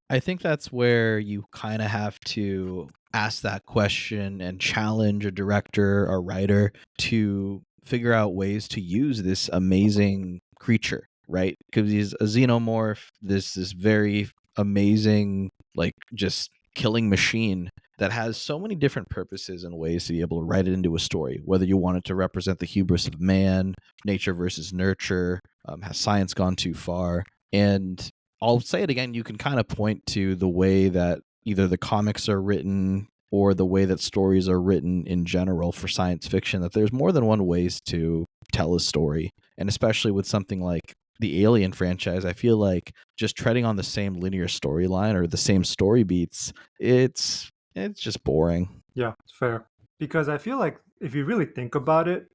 I think that's where you kind of have to ask that question and challenge a director or writer to figure out ways to use this amazing creature, right? Because he's a xenomorph, this very amazing, like, just killing machine that has so many different purposes and ways to be able to write it into a story, whether you want it to represent the hubris of man, nature versus nurture, has science gone too far? And I'll say it again, you can kind of point to the way that either the comics are written or the way that stories are written in general for science fiction, that there's more than one ways to tell a story. And especially with something like the Alien franchise, I feel like just treading on the same linear storyline or the same story beats, it's just boring. Yeah, it's fair. Because I feel like if you really think about it,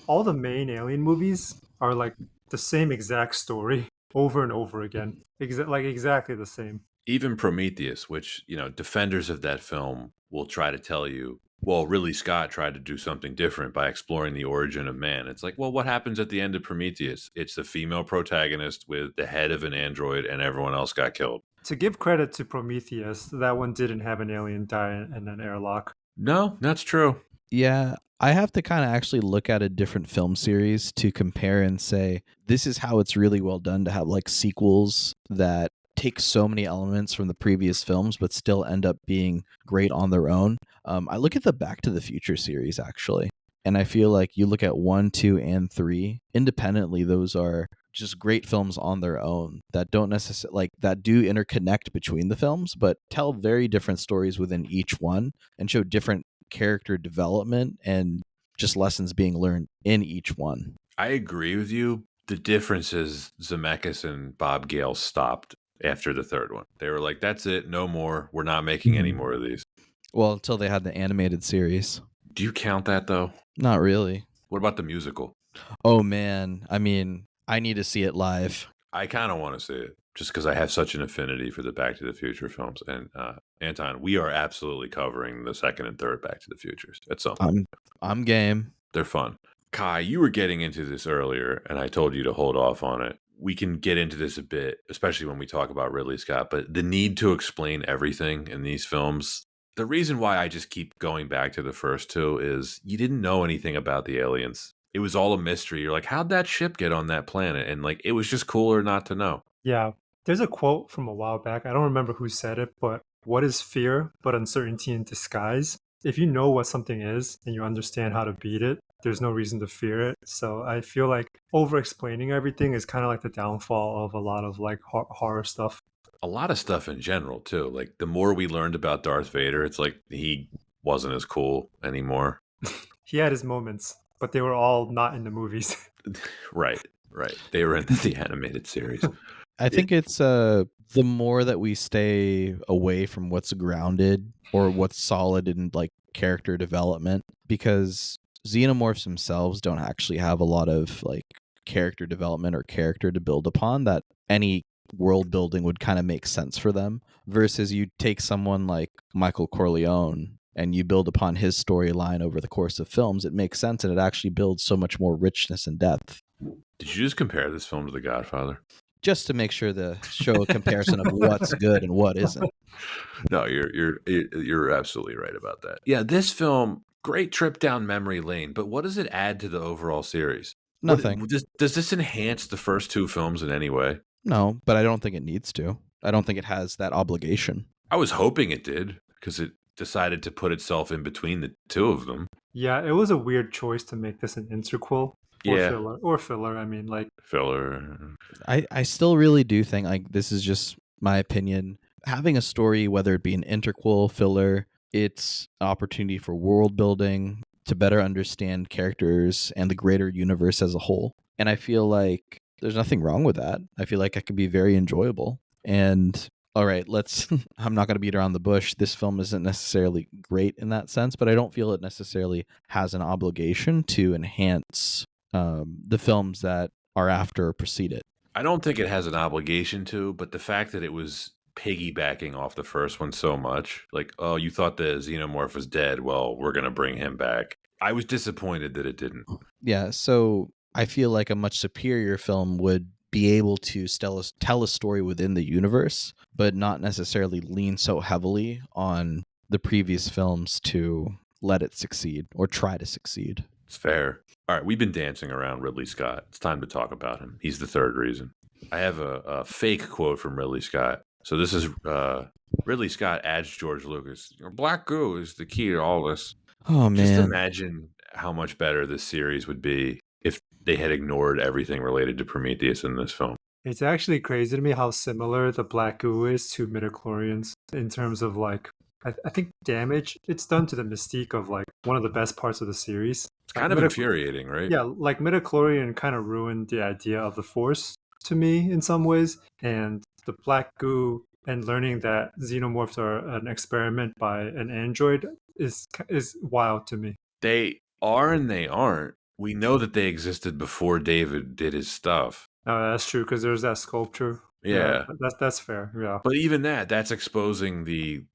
all the main Alien movies are like the same exact story over and over again. Exactly the same. Even Prometheus, which, defenders of that film will try to tell you, well, Ridley Scott tried to do something different by exploring the origin of man. It's like, well, what happens at the end of Prometheus? It's the female protagonist with the head of an android and everyone else got killed. To give credit to Prometheus, that one didn't have an alien die in an airlock. No, that's true. Yeah, I have to kind of actually look at a different film series to compare and say, this is how it's really well done to have like sequels that take so many elements from the previous films but still end up being great on their own. I look at the Back to the Future series, actually, and I feel like you look at 1, 2, and 3 independently, those are just great films on their own that don't necessarily that do interconnect between the films, but tell very different stories within each one and show different character development and just lessons being learned in each one. I agree with you. The difference is Zemeckis and Bob Gale stopped after the third one. They were like, that's it, no more. We're not making any more of these. Well, until they had the animated series. Do you count that, though? Not really. What about the musical? Oh, man. I mean, I need to see it live. I kind of want to see it just because I have such an affinity for the Back to the Future films. And Anton, we are absolutely covering the second and third Back to the Futures at some point. I'm game. They're fun. Kai, you were getting into this earlier, and I told you to hold off on it. We can get into this a bit, especially when we talk about Ridley Scott, but the need to explain everything in these films. The reason why I just keep going back to the first two is you didn't know anything about the aliens. It was all a mystery. You're like, how'd that ship get on that planet? And like, it was just cooler not to know. Yeah. There's a quote from a while back. I don't remember who said it, but what is fear but uncertainty in disguise? If you know what something is and you understand how to beat it, there's no reason to fear it. So I feel like over-explaining everything is kind of like the downfall of a lot of like horror stuff. A lot of stuff in general, too. Like, the more we learned about Darth Vader, it's like he wasn't as cool anymore. He had his moments, but they were all not in the movies. Right. They were in the animated series. I think it's the more that we stay away from what's grounded or what's solid in like character development, because xenomorphs themselves don't actually have a lot of like character development or character to build upon that any world building would kind of make sense for them, versus you take someone like Michael Corleone and you build upon his storyline over the course of films, it makes sense and it actually builds so much more richness and depth. Did you just compare this film to The Godfather? Just to make sure to show a comparison of what's good and what isn't. No, you're absolutely right about that. Yeah, this film, great trip down memory lane, but what does it add to the overall series? Nothing. Does this enhance the first two films in any way? No, but I don't think it needs to. I don't think it has that obligation. I was hoping it did, because it decided to put itself in between the two of them. Yeah, it was a weird choice to make this an interquel. Or filler. I mean, like filler. I still really do think, like, this is just my opinion, having a story, whether it be an interquel, filler, it's an opportunity for world building, to better understand characters and the greater universe as a whole. And I feel like there's nothing wrong with that. I feel like it could be very enjoyable. And all right, I'm not going to beat around the bush. This film isn't necessarily great in that sense, but I don't feel it necessarily has an obligation to enhance the films that are after or precede it. I don't think it has an obligation to, but the fact that it was piggybacking off the first one so much, like, oh, you thought the xenomorph was dead, well, we're going to bring him back. I was disappointed that it didn't. Yeah, so I feel like a much superior film would be able to tell a story within the universe, but not necessarily lean so heavily on the previous films to let it succeed or try to succeed. It's fair. All right, we've been dancing around Ridley Scott. It's time to talk about him. He's the third reason. I have a fake quote from Ridley Scott. So this is Ridley Scott adds George Lucas. Black goo is the key to all this. Oh, man. Just imagine how much better this series would be if they had ignored everything related to Prometheus in this film. It's actually crazy to me how similar the black goo is to midichlorians in terms of like, I think damage it's done to the mystique of like one of the best parts of the series. It's kind of infuriating, right? Yeah, like midichlorian kind of ruined the idea of the Force to me in some ways, and the black goo and learning that xenomorphs are an experiment by an android is wild to me. They are and they aren't. We know that they existed before David did his stuff. No, that's true because there's that sculpture. Yeah. That's fair. Yeah. But even that's exposing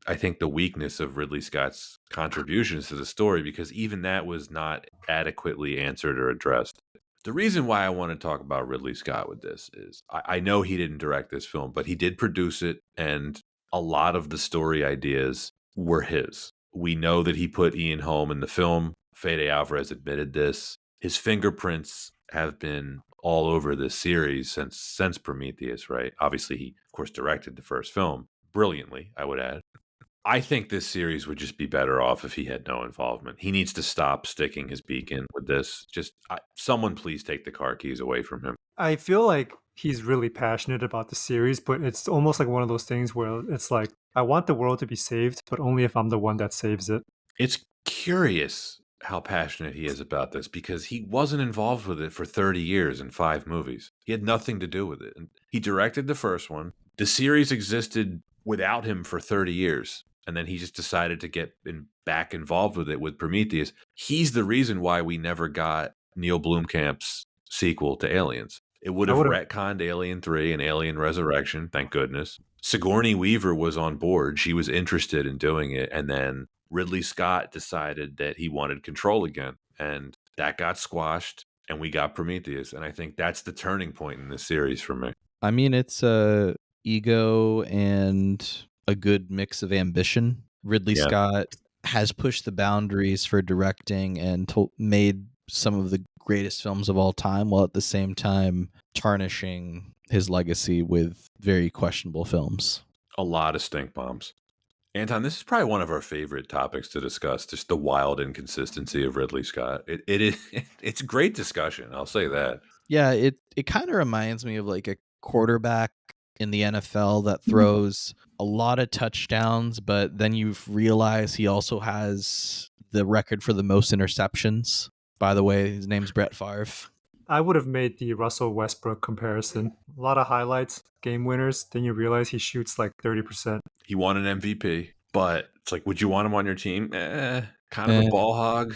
I think the weakness of Ridley Scott's contributions to the story, because even that was not adequately answered or addressed. The reason why I want to talk about Ridley Scott with this is I know he didn't direct this film, but he did produce it, and a lot of the story ideas were his. We know that he put Ian Holm in the film. Fede Alvarez admitted this. His fingerprints have been all over this series since Prometheus, right? Obviously, he, of course, directed the first film brilliantly, I would add. I think this series would just be better off if he had no involvement. He needs to stop sticking his beak in with this. Someone please take the car keys away from him. I feel like he's really passionate about the series, but it's almost like one of those things where it's like, I want the world to be saved, but only if I'm the one that saves it. It's curious how passionate he is about this, because he wasn't involved with it for 30 years in 5 movies. He had nothing to do with it. And he directed the first one. The series existed without him for 30 years. And then he just decided to get back involved with it with Prometheus. He's the reason why we never got Neil Blomkamp's sequel to Aliens. It would have retconned Alien 3 and Alien Resurrection, thank goodness. Sigourney Weaver was on board. She was interested in doing it. And then Ridley Scott decided that he wanted control again. And that got squashed, and we got Prometheus. And I think that's the turning point in this series for me. I mean, it's ego and a good mix of ambition. Ridley Scott has pushed the boundaries for directing and made some of the greatest films of all time, while at the same time tarnishing his legacy with very questionable films. A lot of stink bombs. Anton, this is probably one of our favorite topics to discuss, just the wild inconsistency of Ridley Scott. It's a great discussion, I'll say that. Yeah, it kind of reminds me of like a quarterback in the NFL that throws a lot of touchdowns, but then you realize he also has the record for the most interceptions. By the way, his name's Brett Favre. I would have made the Russell Westbrook comparison. A lot of highlights, game winners, then you realize he shoots like 30%. He won an MVP, but it's like, would you want him on your team? Kind of a ball hog.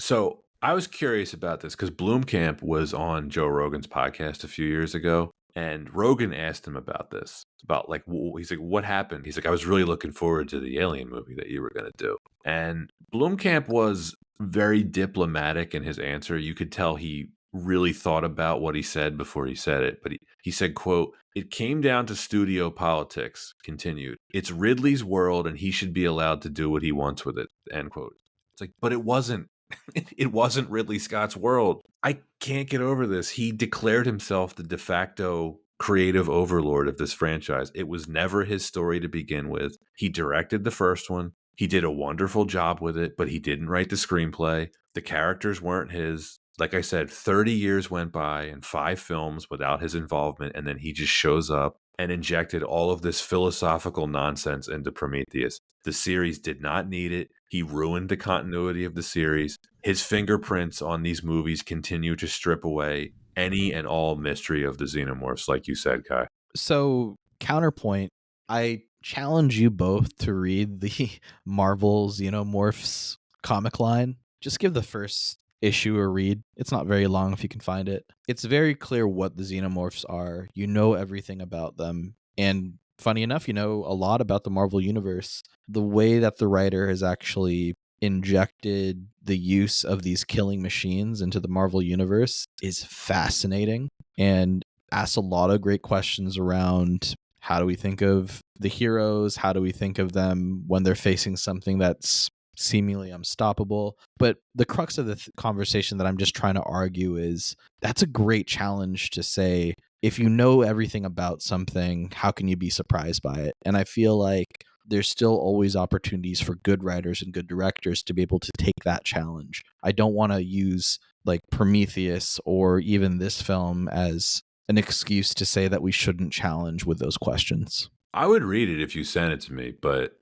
So I was curious about this because Blomkamp was on Joe Rogan's podcast a few years ago, and Rogan asked him about this, about like, he's like, what happened? He's like, I was really looking forward to the Alien movie that you were going to do. And Blomkamp was very diplomatic in his answer. You could tell he really thought about what he said before he said it. But he said, quote, "It came down to studio politics," continued. "It's Ridley's world and he should be allowed to do what he wants with it," end quote. It's like, but it wasn't. It wasn't Ridley Scott's world. I can't get over this. He declared himself the de facto creative overlord of this franchise. It was never his story to begin with. He directed the first one. He did a wonderful job with it, but he didn't write the screenplay. The characters weren't his. Like I said, 30 years went by and 5 films without his involvement, and then he just shows up and injected all of this philosophical nonsense into Prometheus. The series did not need it. He ruined the continuity of the series. His fingerprints on these movies continue to strip away any and all mystery of the xenomorphs, like you said, Kai. So, counterpoint, I challenge you both to read the Marvel Xenomorphs comic line. Just give the first issue a read. It's not very long if you can find it. It's very clear what the xenomorphs are. You know everything about them. And funny enough, you know a lot about the Marvel Universe. The way that the writer has actually injected the use of these killing machines into the Marvel Universe is fascinating and asks a lot of great questions around how do we think of the heroes? How do we think of them when they're facing something that's seemingly unstoppable. But the crux of the conversation that I'm just trying to argue is that's a great challenge to say, if you know everything about something, how can you be surprised by it? And I feel like there's still always opportunities for good writers and good directors to be able to take that challenge. I don't want to use like Prometheus or even this film as an excuse to say that we shouldn't challenge with those questions. I would read it if you sent it to me, but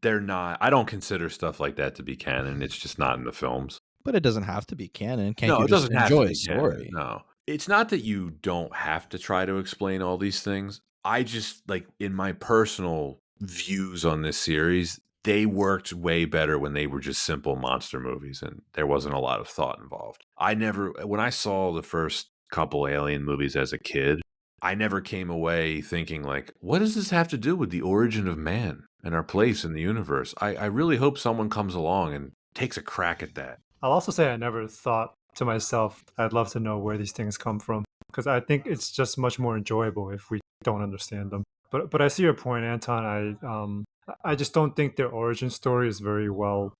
they're not. I don't consider stuff like that to be canon. It's just not in the films. But it doesn't have to be canon. Can't No, you it just doesn't have to enjoy a be canon. story? No. It's not that you don't have to try to explain all these things. I just, like, in my personal views on this series, they worked way better when they were just simple monster movies and there wasn't a lot of thought involved. When I saw the first couple Alien movies as a kid, I never came away thinking, like, what does this have to do with the origin of man and our place in the universe? I really hope someone comes along and takes a crack at that. I'll also say I never thought to myself, I'd love to know where these things come from, because I think it's just much more enjoyable if we don't understand them. But I see your point, Anton. I just don't think their origin story is very well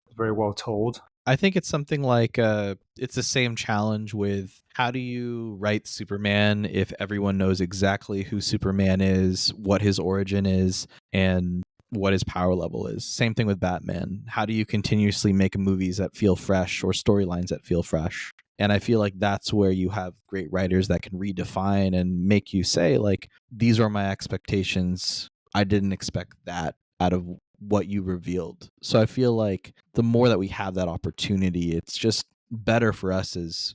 told. I think it's something like it's the same challenge with how do you write Superman if everyone knows exactly who Superman is, what his origin is, and what his power level is. Same thing with Batman. How do you continuously make movies that feel fresh or storylines that feel fresh? And I feel like that's where you have great writers that can redefine and make you say, like, these are my expectations. I didn't expect that out of what you revealed. So I feel like the more that we have that opportunity, it's just better for us as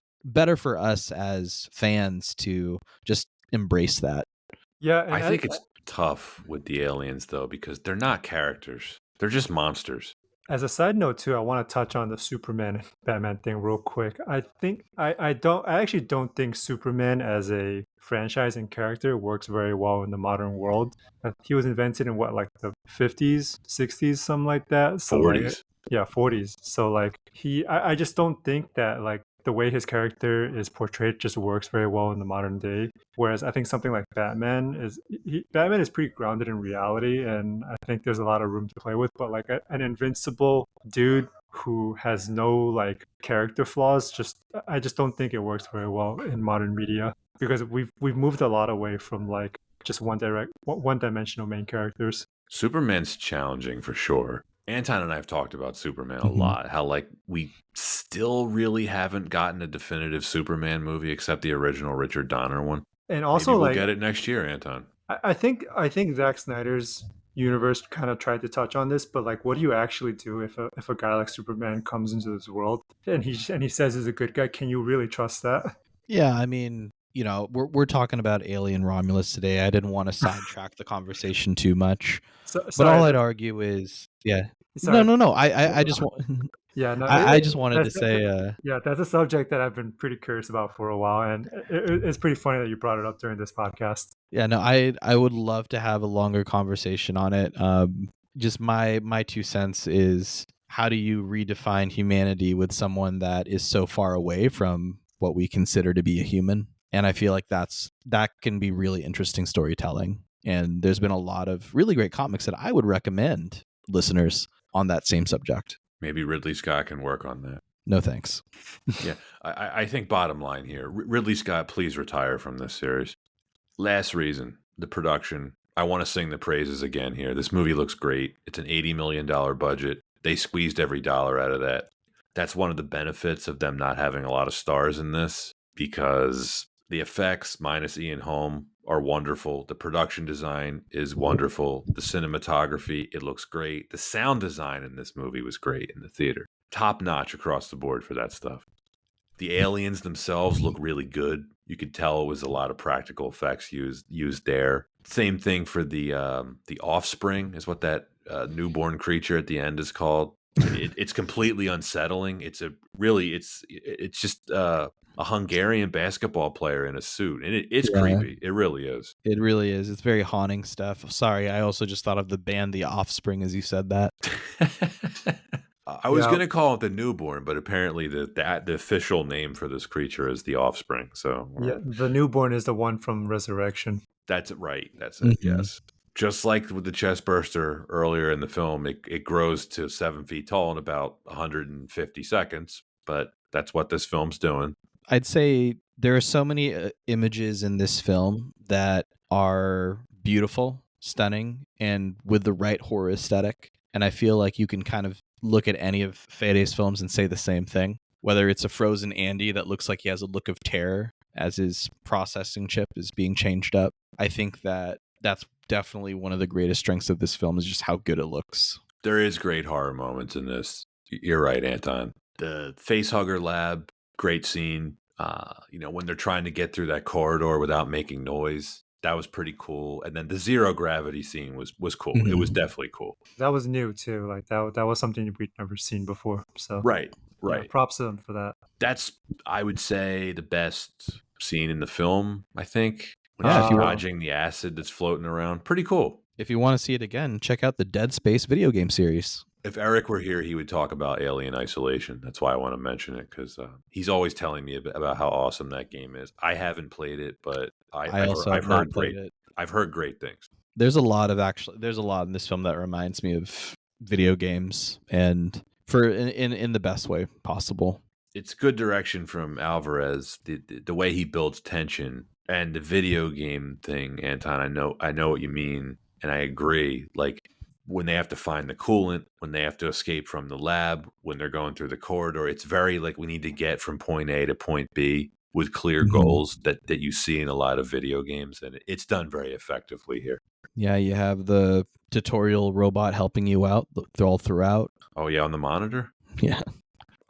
fans to just embrace that. Yeah, I think it's tough with the aliens though, because they're not characters. They're just monsters. As a side note too, I want to touch on the Superman and Batman thing real quick. I think I actually don't think Superman as a franchise and character works very well in the modern world. He was invented in what, like the 50s, 60s, something like that. So 40s. like, yeah, 40s. So like I just don't think that like the way his character is portrayed just works very well in the modern day. Whereas I think something like Batman is pretty grounded in reality, and I think there's a lot of room to play with. But like an invincible dude who has no like character flaws, I just don't think it works very well in modern media, because we've moved a lot away from like just one dimensional main characters. Superman's challenging for sure. Anton and I have talked about Superman a lot. How like we still really haven't gotten a definitive Superman movie except the original Richard Donner one. And also, maybe we'll like, get it next year, Anton. I think Zack Snyder's universe kind of tried to touch on this, but like, what do you actually do if a guy like Superman comes into this world and he says he's a good guy? Can you really trust that? Yeah, I mean, you know, we're talking about Alien Romulus today. I didn't want to sidetrack the conversation too much, but all I'd argue is, yeah, sorry. No. I just want. Yeah, no, I just wanted to say, yeah, that's a subject that I've been pretty curious about for a while, and it's pretty funny that you brought it up during this podcast. Yeah, no, I would love to have a longer conversation on it. Just my 2 cents is, how do you redefine humanity with someone that is so far away from what we consider to be a human? And I feel like that can be really interesting storytelling. And there's been a lot of really great comics that I would recommend listeners on that same subject. Maybe Ridley Scott can work on that. No thanks. Yeah, I think bottom line here, Ridley Scott, please retire from this series. Last reason, the production. I want to sing the praises again here. This movie looks great. It's an $80 million budget. They squeezed every dollar out of that. That's one of the benefits of them not having a lot of stars in this, because the effects, minus Ian Holm, are wonderful. The production design is wonderful. The cinematography, it looks great. The sound design in this movie was great in the theater. Top notch across the board for that stuff. The aliens themselves look really good. You could tell it was a lot of practical effects used there. Same thing for the offspring, is what that newborn creature at the end is called. It's completely unsettling. It's just a Hungarian basketball player in a suit, and it's creepy. It really is. It really is. It's very haunting stuff. Sorry, I also just thought of the band The Offspring as you said that. I was going to call it the newborn, but apparently the official name for this creature is the offspring. So yeah, the newborn is the one from Resurrection. That's right. That's it. Yes. Just like with the chest burster earlier in the film, it grows to 7 feet tall in about 150 seconds, but that's what this film's doing. I'd say there are so many images in this film that are beautiful, stunning, and with the right horror aesthetic. And I feel like you can kind of look at any of Fede's films and say the same thing. Whether it's a frozen Andy that looks like he has a look of terror as his processing chip is being changed up. I think that that's definitely one of the greatest strengths of this film is just how good it looks. There is great horror moments in this. You're right, Anton. The facehugger lab, great scene. When they're trying to get through that corridor without making noise, that was pretty cool. And then the zero gravity scene was cool. Mm-hmm. It was definitely cool. That was new too. Like that was something we'd never seen before. So right. Yeah, props to them for that. That's, I would say, the best scene in the film, I think. When if you're dodging the acid that's floating around. Pretty cool. If you want to see it again, check out the Dead Space video game series. If Eric were here, he would talk about Alien Isolation. That's why I want to mention it, because he's always telling me about how awesome that game is. I haven't played it, but I've heard great things. There's a lot in this film that reminds me of video games, and in the best way possible. It's good direction from Alvarez. The way he builds tension and the video game thing, Anton. I know what you mean, and I agree. Like, when they have to find the coolant, when they have to escape from the lab, when they're going through the corridor, it's very like we need to get from point A to point B with clear goals that you see in a lot of video games, and it's done very effectively here. Yeah, you have the tutorial robot helping you out all throughout. Oh yeah, on the monitor? Yeah.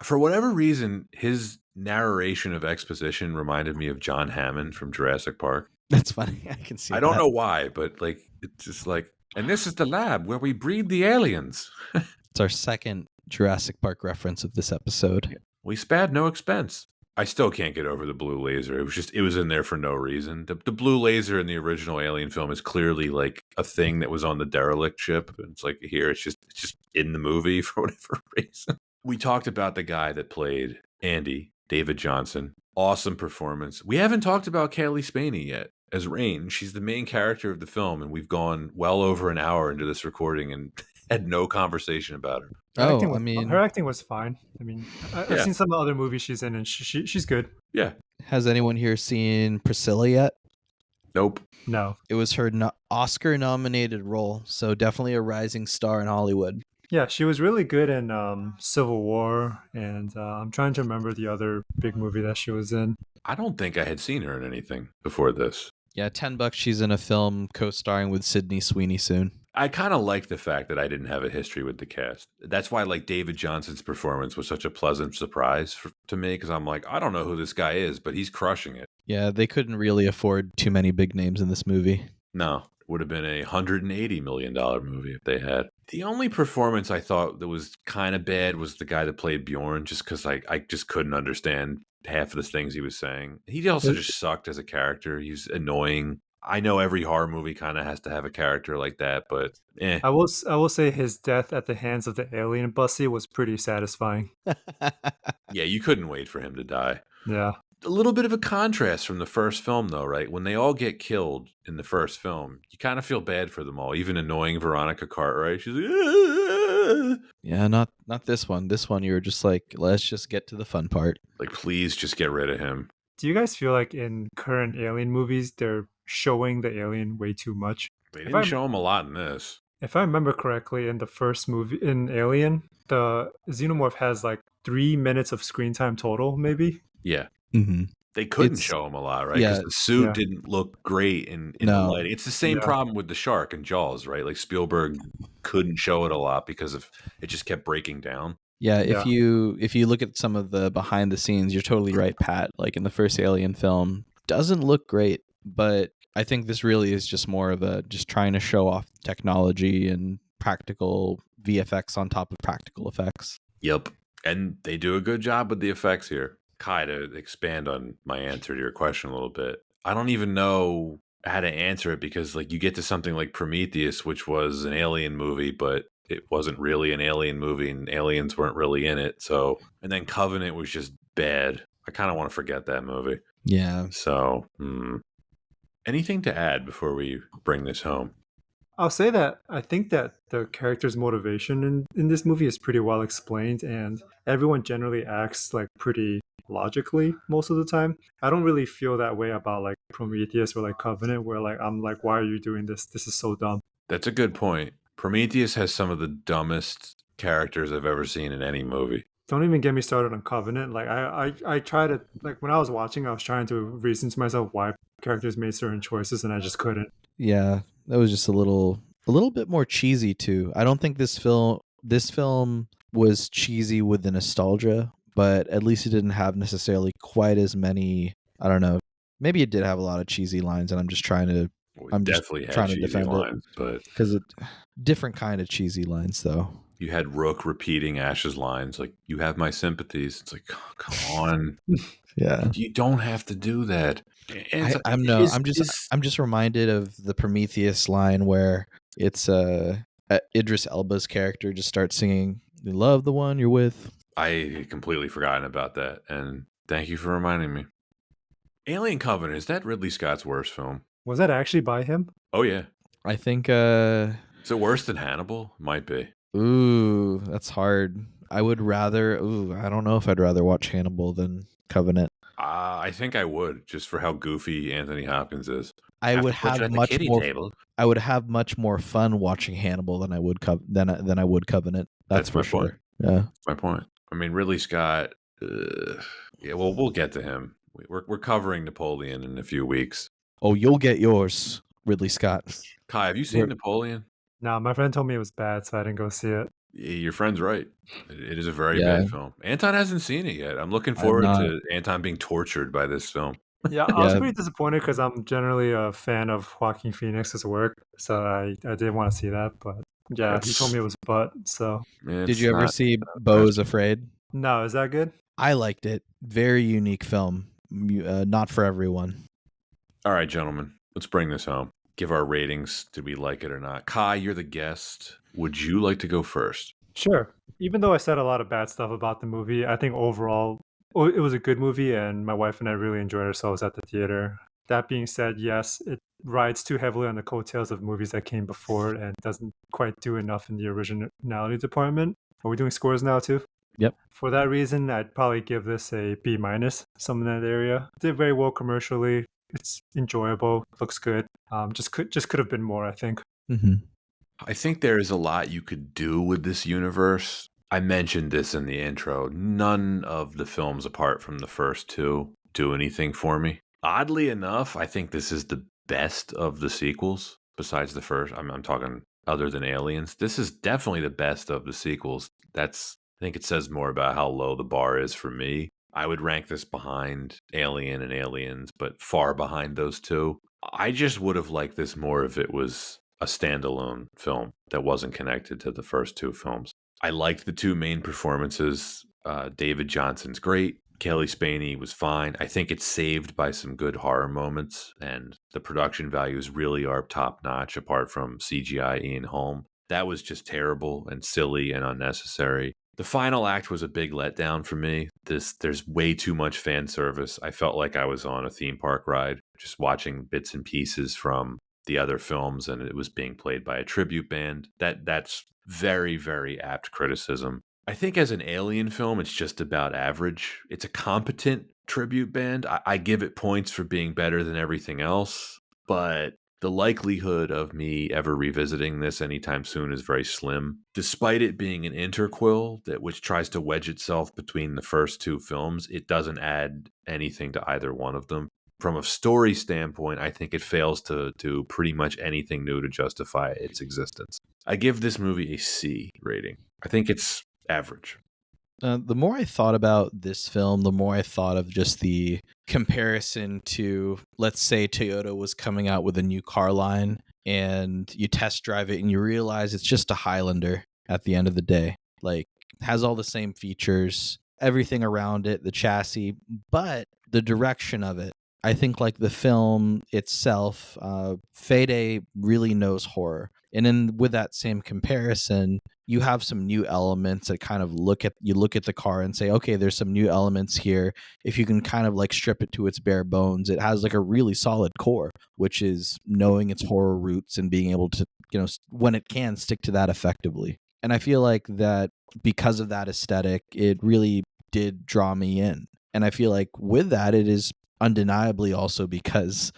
For whatever reason, his narration of exposition reminded me of John Hammond from Jurassic Park. That's funny. I can see that. I don't know why, but like it's just like, and this is the lab where we breed the aliens. It's our second Jurassic Park reference of this episode. Yeah. We spared no expense. I still can't get over the blue laser. It was in there for no reason. The blue laser in the original Alien film is clearly like a thing that was on the derelict ship. It's like here, it's just in the movie for whatever reason. We talked about the guy that played Andy, David Johnson. Awesome performance. We haven't talked about Cailee Spaeny yet as Rain. She's the main character of the film, and we've gone well over an hour into this recording and had no conversation about her. Her acting was fine. I mean, I've seen some other movies she's in, and she's good. Yeah. Has anyone here seen Priscilla yet? Nope. No. It was her Oscar-nominated role, so definitely a rising star in Hollywood. Yeah, she was really good in Civil War, and I'm trying to remember the other big movie that she was in. I don't think I had seen her in anything before this. Yeah, $10 she's in a film co-starring with Sydney Sweeney soon. I kind of like the fact that I didn't have a history with the cast. That's why like David Johnson's performance was such a pleasant surprise to me, because I'm like, I don't know who this guy is, but he's crushing it. Yeah, they couldn't really afford too many big names in this movie. No, it would have been a $180 million movie if they had. The only performance I thought that was kind of bad was the guy that played Bjorn, just because I just couldn't understand half of the things he was saying. He also just sucked as a character. He's annoying. I know every horror movie kind of has to have a character like that, but I will say his death at the hands of the alien bussy was pretty satisfying. Yeah, you couldn't wait for him to die. Yeah. A little bit of a contrast from the first film, though, right? When they all get killed in the first film, you kind of feel bad for them all. Even annoying Veronica Cartwright, she's like, Aah! Yeah, not this one. This one, you were just like, let's just get to the fun part. Like, please just get rid of him. Do you guys feel like in current Alien movies, they're showing the alien way too much? They didn't show him a lot in this. If I remember correctly, in the first movie, in Alien, the xenomorph has like 3 minutes of screen time total, maybe? Yeah. Mm-hmm. They couldn't show him a lot, right? Because the suit didn't look great in the lighting. It's the same problem with the shark in Jaws, right? Like Spielberg couldn't show it a lot because of it just kept breaking down. Yeah, if you look at some of the behind the scenes, you're totally right, Pat. Like in the first Alien film, doesn't look great, but I think this really is just more of a just trying to show off technology and practical VFX on top of practical effects. Yep. And they do a good job with the effects here. Kai, to expand on my answer to your question a little bit, I don't even know how to answer it, because like you get to something like Prometheus, which was an alien movie, but it wasn't really an alien movie and aliens weren't really in it. So, and then Covenant was just bad. I kind of want to forget that movie. Yeah. So, anything to add before we bring this home? I'll say that I think that the character's motivation in this movie is pretty well explained, and everyone generally acts like pretty logically most of the time. I don't really feel that way about like Prometheus or like Covenant, where like I'm like, why are you doing this? This is so dumb. That's a good point. Prometheus has some of the dumbest characters I've ever seen in any movie. Don't even get me started on Covenant. Like I try to like when I was watching, I was trying to reason to myself why characters made certain choices, and I just couldn't. Yeah, that was just a little bit more cheesy too. I don't think this film was cheesy with the nostalgia, but at least it didn't have necessarily quite as many. I don't know. Maybe it did have a lot of cheesy lines, and I'm just trying to. I'm just definitely had trying to cheesy defend lines, it but because it different kind of cheesy lines though. you had Rook repeating Ash's lines like, "You have my sympathies." It's like, oh, come on, Yeah, you don't have to do that. And I'm just reminded of the Prometheus line where it's Idris Elba's character just starts singing, "You love the one you're with." I had completely forgotten about that, and thank you for reminding me. Alien Covenant, is that Ridley Scott's worst film? Was that actually by him? Oh yeah. I think Is it worse than Hannibal? Might be. ooh, that's hard. I would rather I don't know if I'd rather watch Hannibal than Covenant. I think I would, just for how goofy Anthony Hopkins is. I would have much more table. I would have much more fun watching Hannibal than I would than I would Covenant. That's for sure. Point. Yeah. That's my point. I mean, Ridley Scott, yeah, well, we'll get to him. We're covering Napoleon in a few weeks. Oh, you'll get yours, Ridley Scott. Kai, have you seen Napoleon? No, my friend told me it was bad, so I didn't go see it. Your friend's right. It is a very bad film. Anton hasn't seen it yet. I'm looking forward to Anton being tortured by this film. Yeah, I was pretty disappointed because I'm generally a fan of Joaquin Phoenix's work, so I did want to see that, but yeah, he told me it was butt. So, did you ever see Beau is Afraid? No, is that good? I liked it. Very unique film. Not for everyone. All right, gentlemen, let's bring this home. Give our ratings. Did we like it or not? Kai, you're the guest. Would you like to go first? Sure. Even though I said a lot of bad stuff about the movie, I think overall it was a good movie, and my wife and I really enjoyed ourselves at the theater. That being said, yes, it rides too heavily on the coattails of movies that came before it and doesn't quite do enough in the originality department. Are we doing scores now too? Yep. For that reason, I'd probably give this a B-, some in that area. Did very well commercially. It's enjoyable, looks good. Just could have been more, I think. Mm-hmm. I think there is a lot you could do with this universe. I mentioned this in the intro. None of the films apart from the first two do anything for me. Oddly enough, I think this is the best of the sequels besides the first. I'm talking other than Aliens. This is definitely the best of the sequels. I think it says more about how low the bar is for me. I would rank this behind Alien and Aliens, but far behind those two. I just would have liked this more if it was a standalone film that wasn't connected to the first two films. I liked the two main performances. David Johnson's great. Kelly Spaney was fine. I think it's saved by some good horror moments, and the production values really are top notch apart from CGI Ian Holm. That was just terrible and silly and unnecessary. The final act was a big letdown for me. There's way too much fan service. I felt like I was on a theme park ride, just watching bits and pieces from the other films, and it was being played by a tribute band. That's very, very apt criticism. I think as an Alien film, it's just about average. It's a competent tribute band. I give it points for being better than everything else, but the likelihood of me ever revisiting this anytime soon is very slim. Despite it being an interquel which tries to wedge itself between the first two films, it doesn't add anything to either one of them. From a story standpoint, I think it fails to do pretty much anything new to justify its existence. I give this movie a C rating. I think it's average. The more I thought about this film, the more I thought of just the comparison to, let's say Toyota was coming out with a new car line and you test drive it and you realize it's just a Highlander at the end of the day. Like, has all the same features, everything around it, the chassis, but the direction of it. I think like the film itself, Fede really knows horror. And then with that same comparison, you have some new elements that kind of look at the car and say, okay, there's some new elements here. If you can kind of like strip it to its bare bones, it has like a really solid core, which is knowing its horror roots and being able to, when it can, stick to that effectively. And I feel like that because of that aesthetic, it really did draw me in. And I feel like with that, it is undeniably also because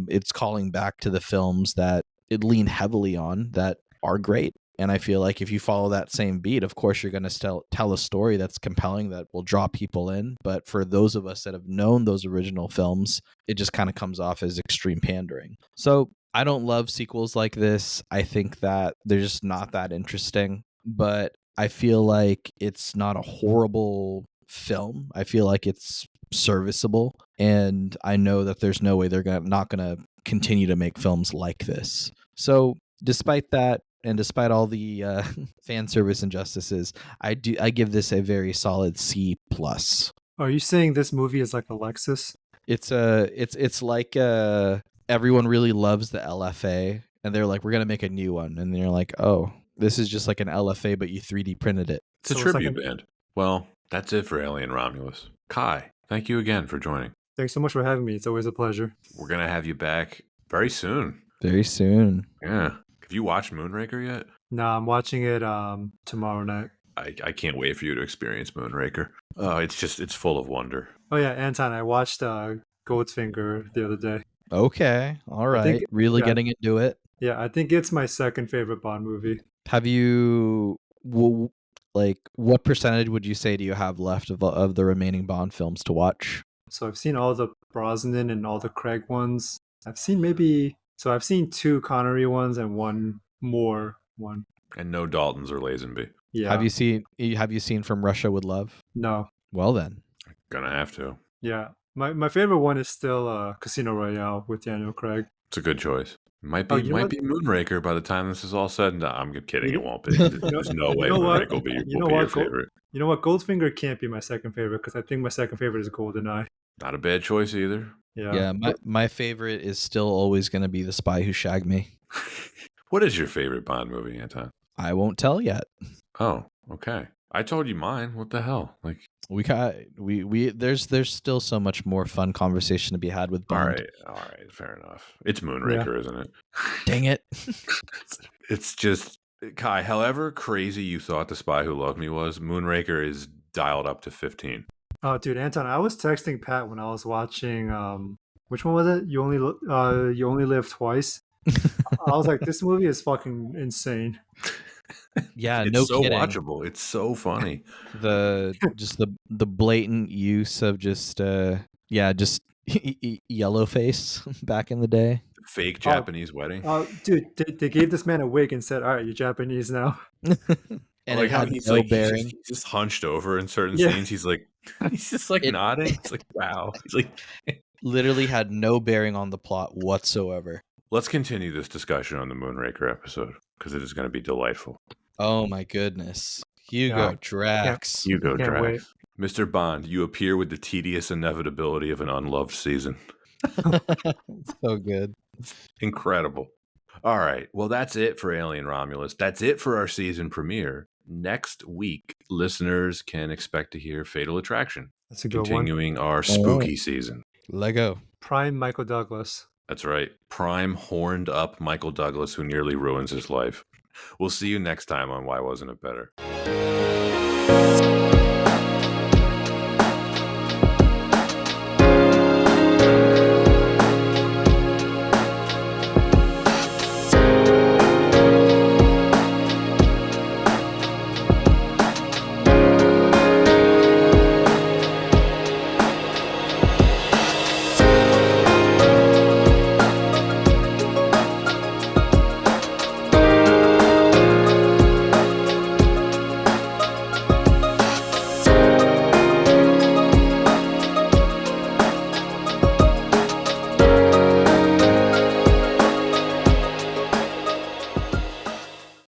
it's calling back to the films that it leaned heavily on that are great. And I feel like if you follow that same beat, of course, you're going to tell a story that's compelling, that will draw people in. But for those of us that have known those original films, it just kind of comes off as extreme pandering. So I don't love sequels like this. I think that they're just not that interesting. But I feel like it's not a horrible film. I feel like it's serviceable. And I know that there's no way they're not going to continue to make films like this. So despite that, and despite all the fan service injustices, I give this a very solid C+. Are you saying this movie is like a Lexus? It's like everyone really loves the LFA, and they're like, we're gonna make a new one, and they're like, oh, this is just like an LFA, but you 3D printed it. It's a tribute band. Well, that's it for Alien Romulus. Kai, thank you again for joining. Thanks so much for having me. It's always a pleasure. We're gonna have you back very soon. Very soon. Yeah. Have you watched Moonraker yet? No, I'm watching it tomorrow night. I can't wait for you to experience Moonraker. Oh, it's full of wonder. Oh yeah, Anton, I watched Goldfinger the other day. Okay, all right. Really getting into it. Yeah, I think it's my second favorite Bond movie. Have you, what percentage would you say do you have left of the remaining Bond films to watch? So I've seen all the Brosnan and all the Craig ones. I've seen I've seen 2 Connery ones and one more one. And no Daltons or Lazenby. Yeah. Have you seen From Russia with Love? No. Well then. Gonna have to. Yeah. My favorite one is still Casino Royale with Daniel Craig. It's a good choice. Might be Moonraker by the time this is all said and done. I'm kidding, it won't be. There's no way Moonraker will be your favorite. You know what? Goldfinger can't be my second favorite because I think my second favorite is GoldenEye. Not a bad choice either. Yeah, my favorite is still always going to be The Spy Who Shagged Me. What is your favorite Bond movie, Anton? I won't tell yet. Oh, okay. I told you mine. What the hell? Like there's still so much more fun conversation to be had with Bond. All right, fair enough. It's Moonraker, isn't it? Dang it. It's just, Kai, however crazy you thought The Spy Who Loved Me was, Moonraker is dialed up to 15. Oh, dude, Anton, I was texting Pat when I was watching which one was it? You Only Live Twice. I was like, this movie is fucking insane. Yeah, it's no so kidding. Watchable. It's so funny. The blatant use of just yellow face back in the day. Fake Japanese wedding. Dude, they gave this man a wig and said, "All right, you're Japanese now." And like how he's bearing. He's just hunched over in certain scenes. He's just nodding. It's like, wow. He's like, literally had no bearing on the plot whatsoever. Let's continue this discussion on the Moonraker episode because it is going to be delightful. Oh my goodness. Hugo Drax. Hugo Drax. Mr. Bond, you appear with the tedious inevitability of an unloved season. So good. Incredible. All right. Well, that's it for Alien Romulus. That's it for our season premiere. Next week, listeners can expect to hear Fatal Attraction. That's a good continuing our spooky season. Lego. Prime Michael Douglas. That's right. Prime horned up Michael Douglas, who nearly ruins his life. We'll see you next time on Why Wasn't It Better?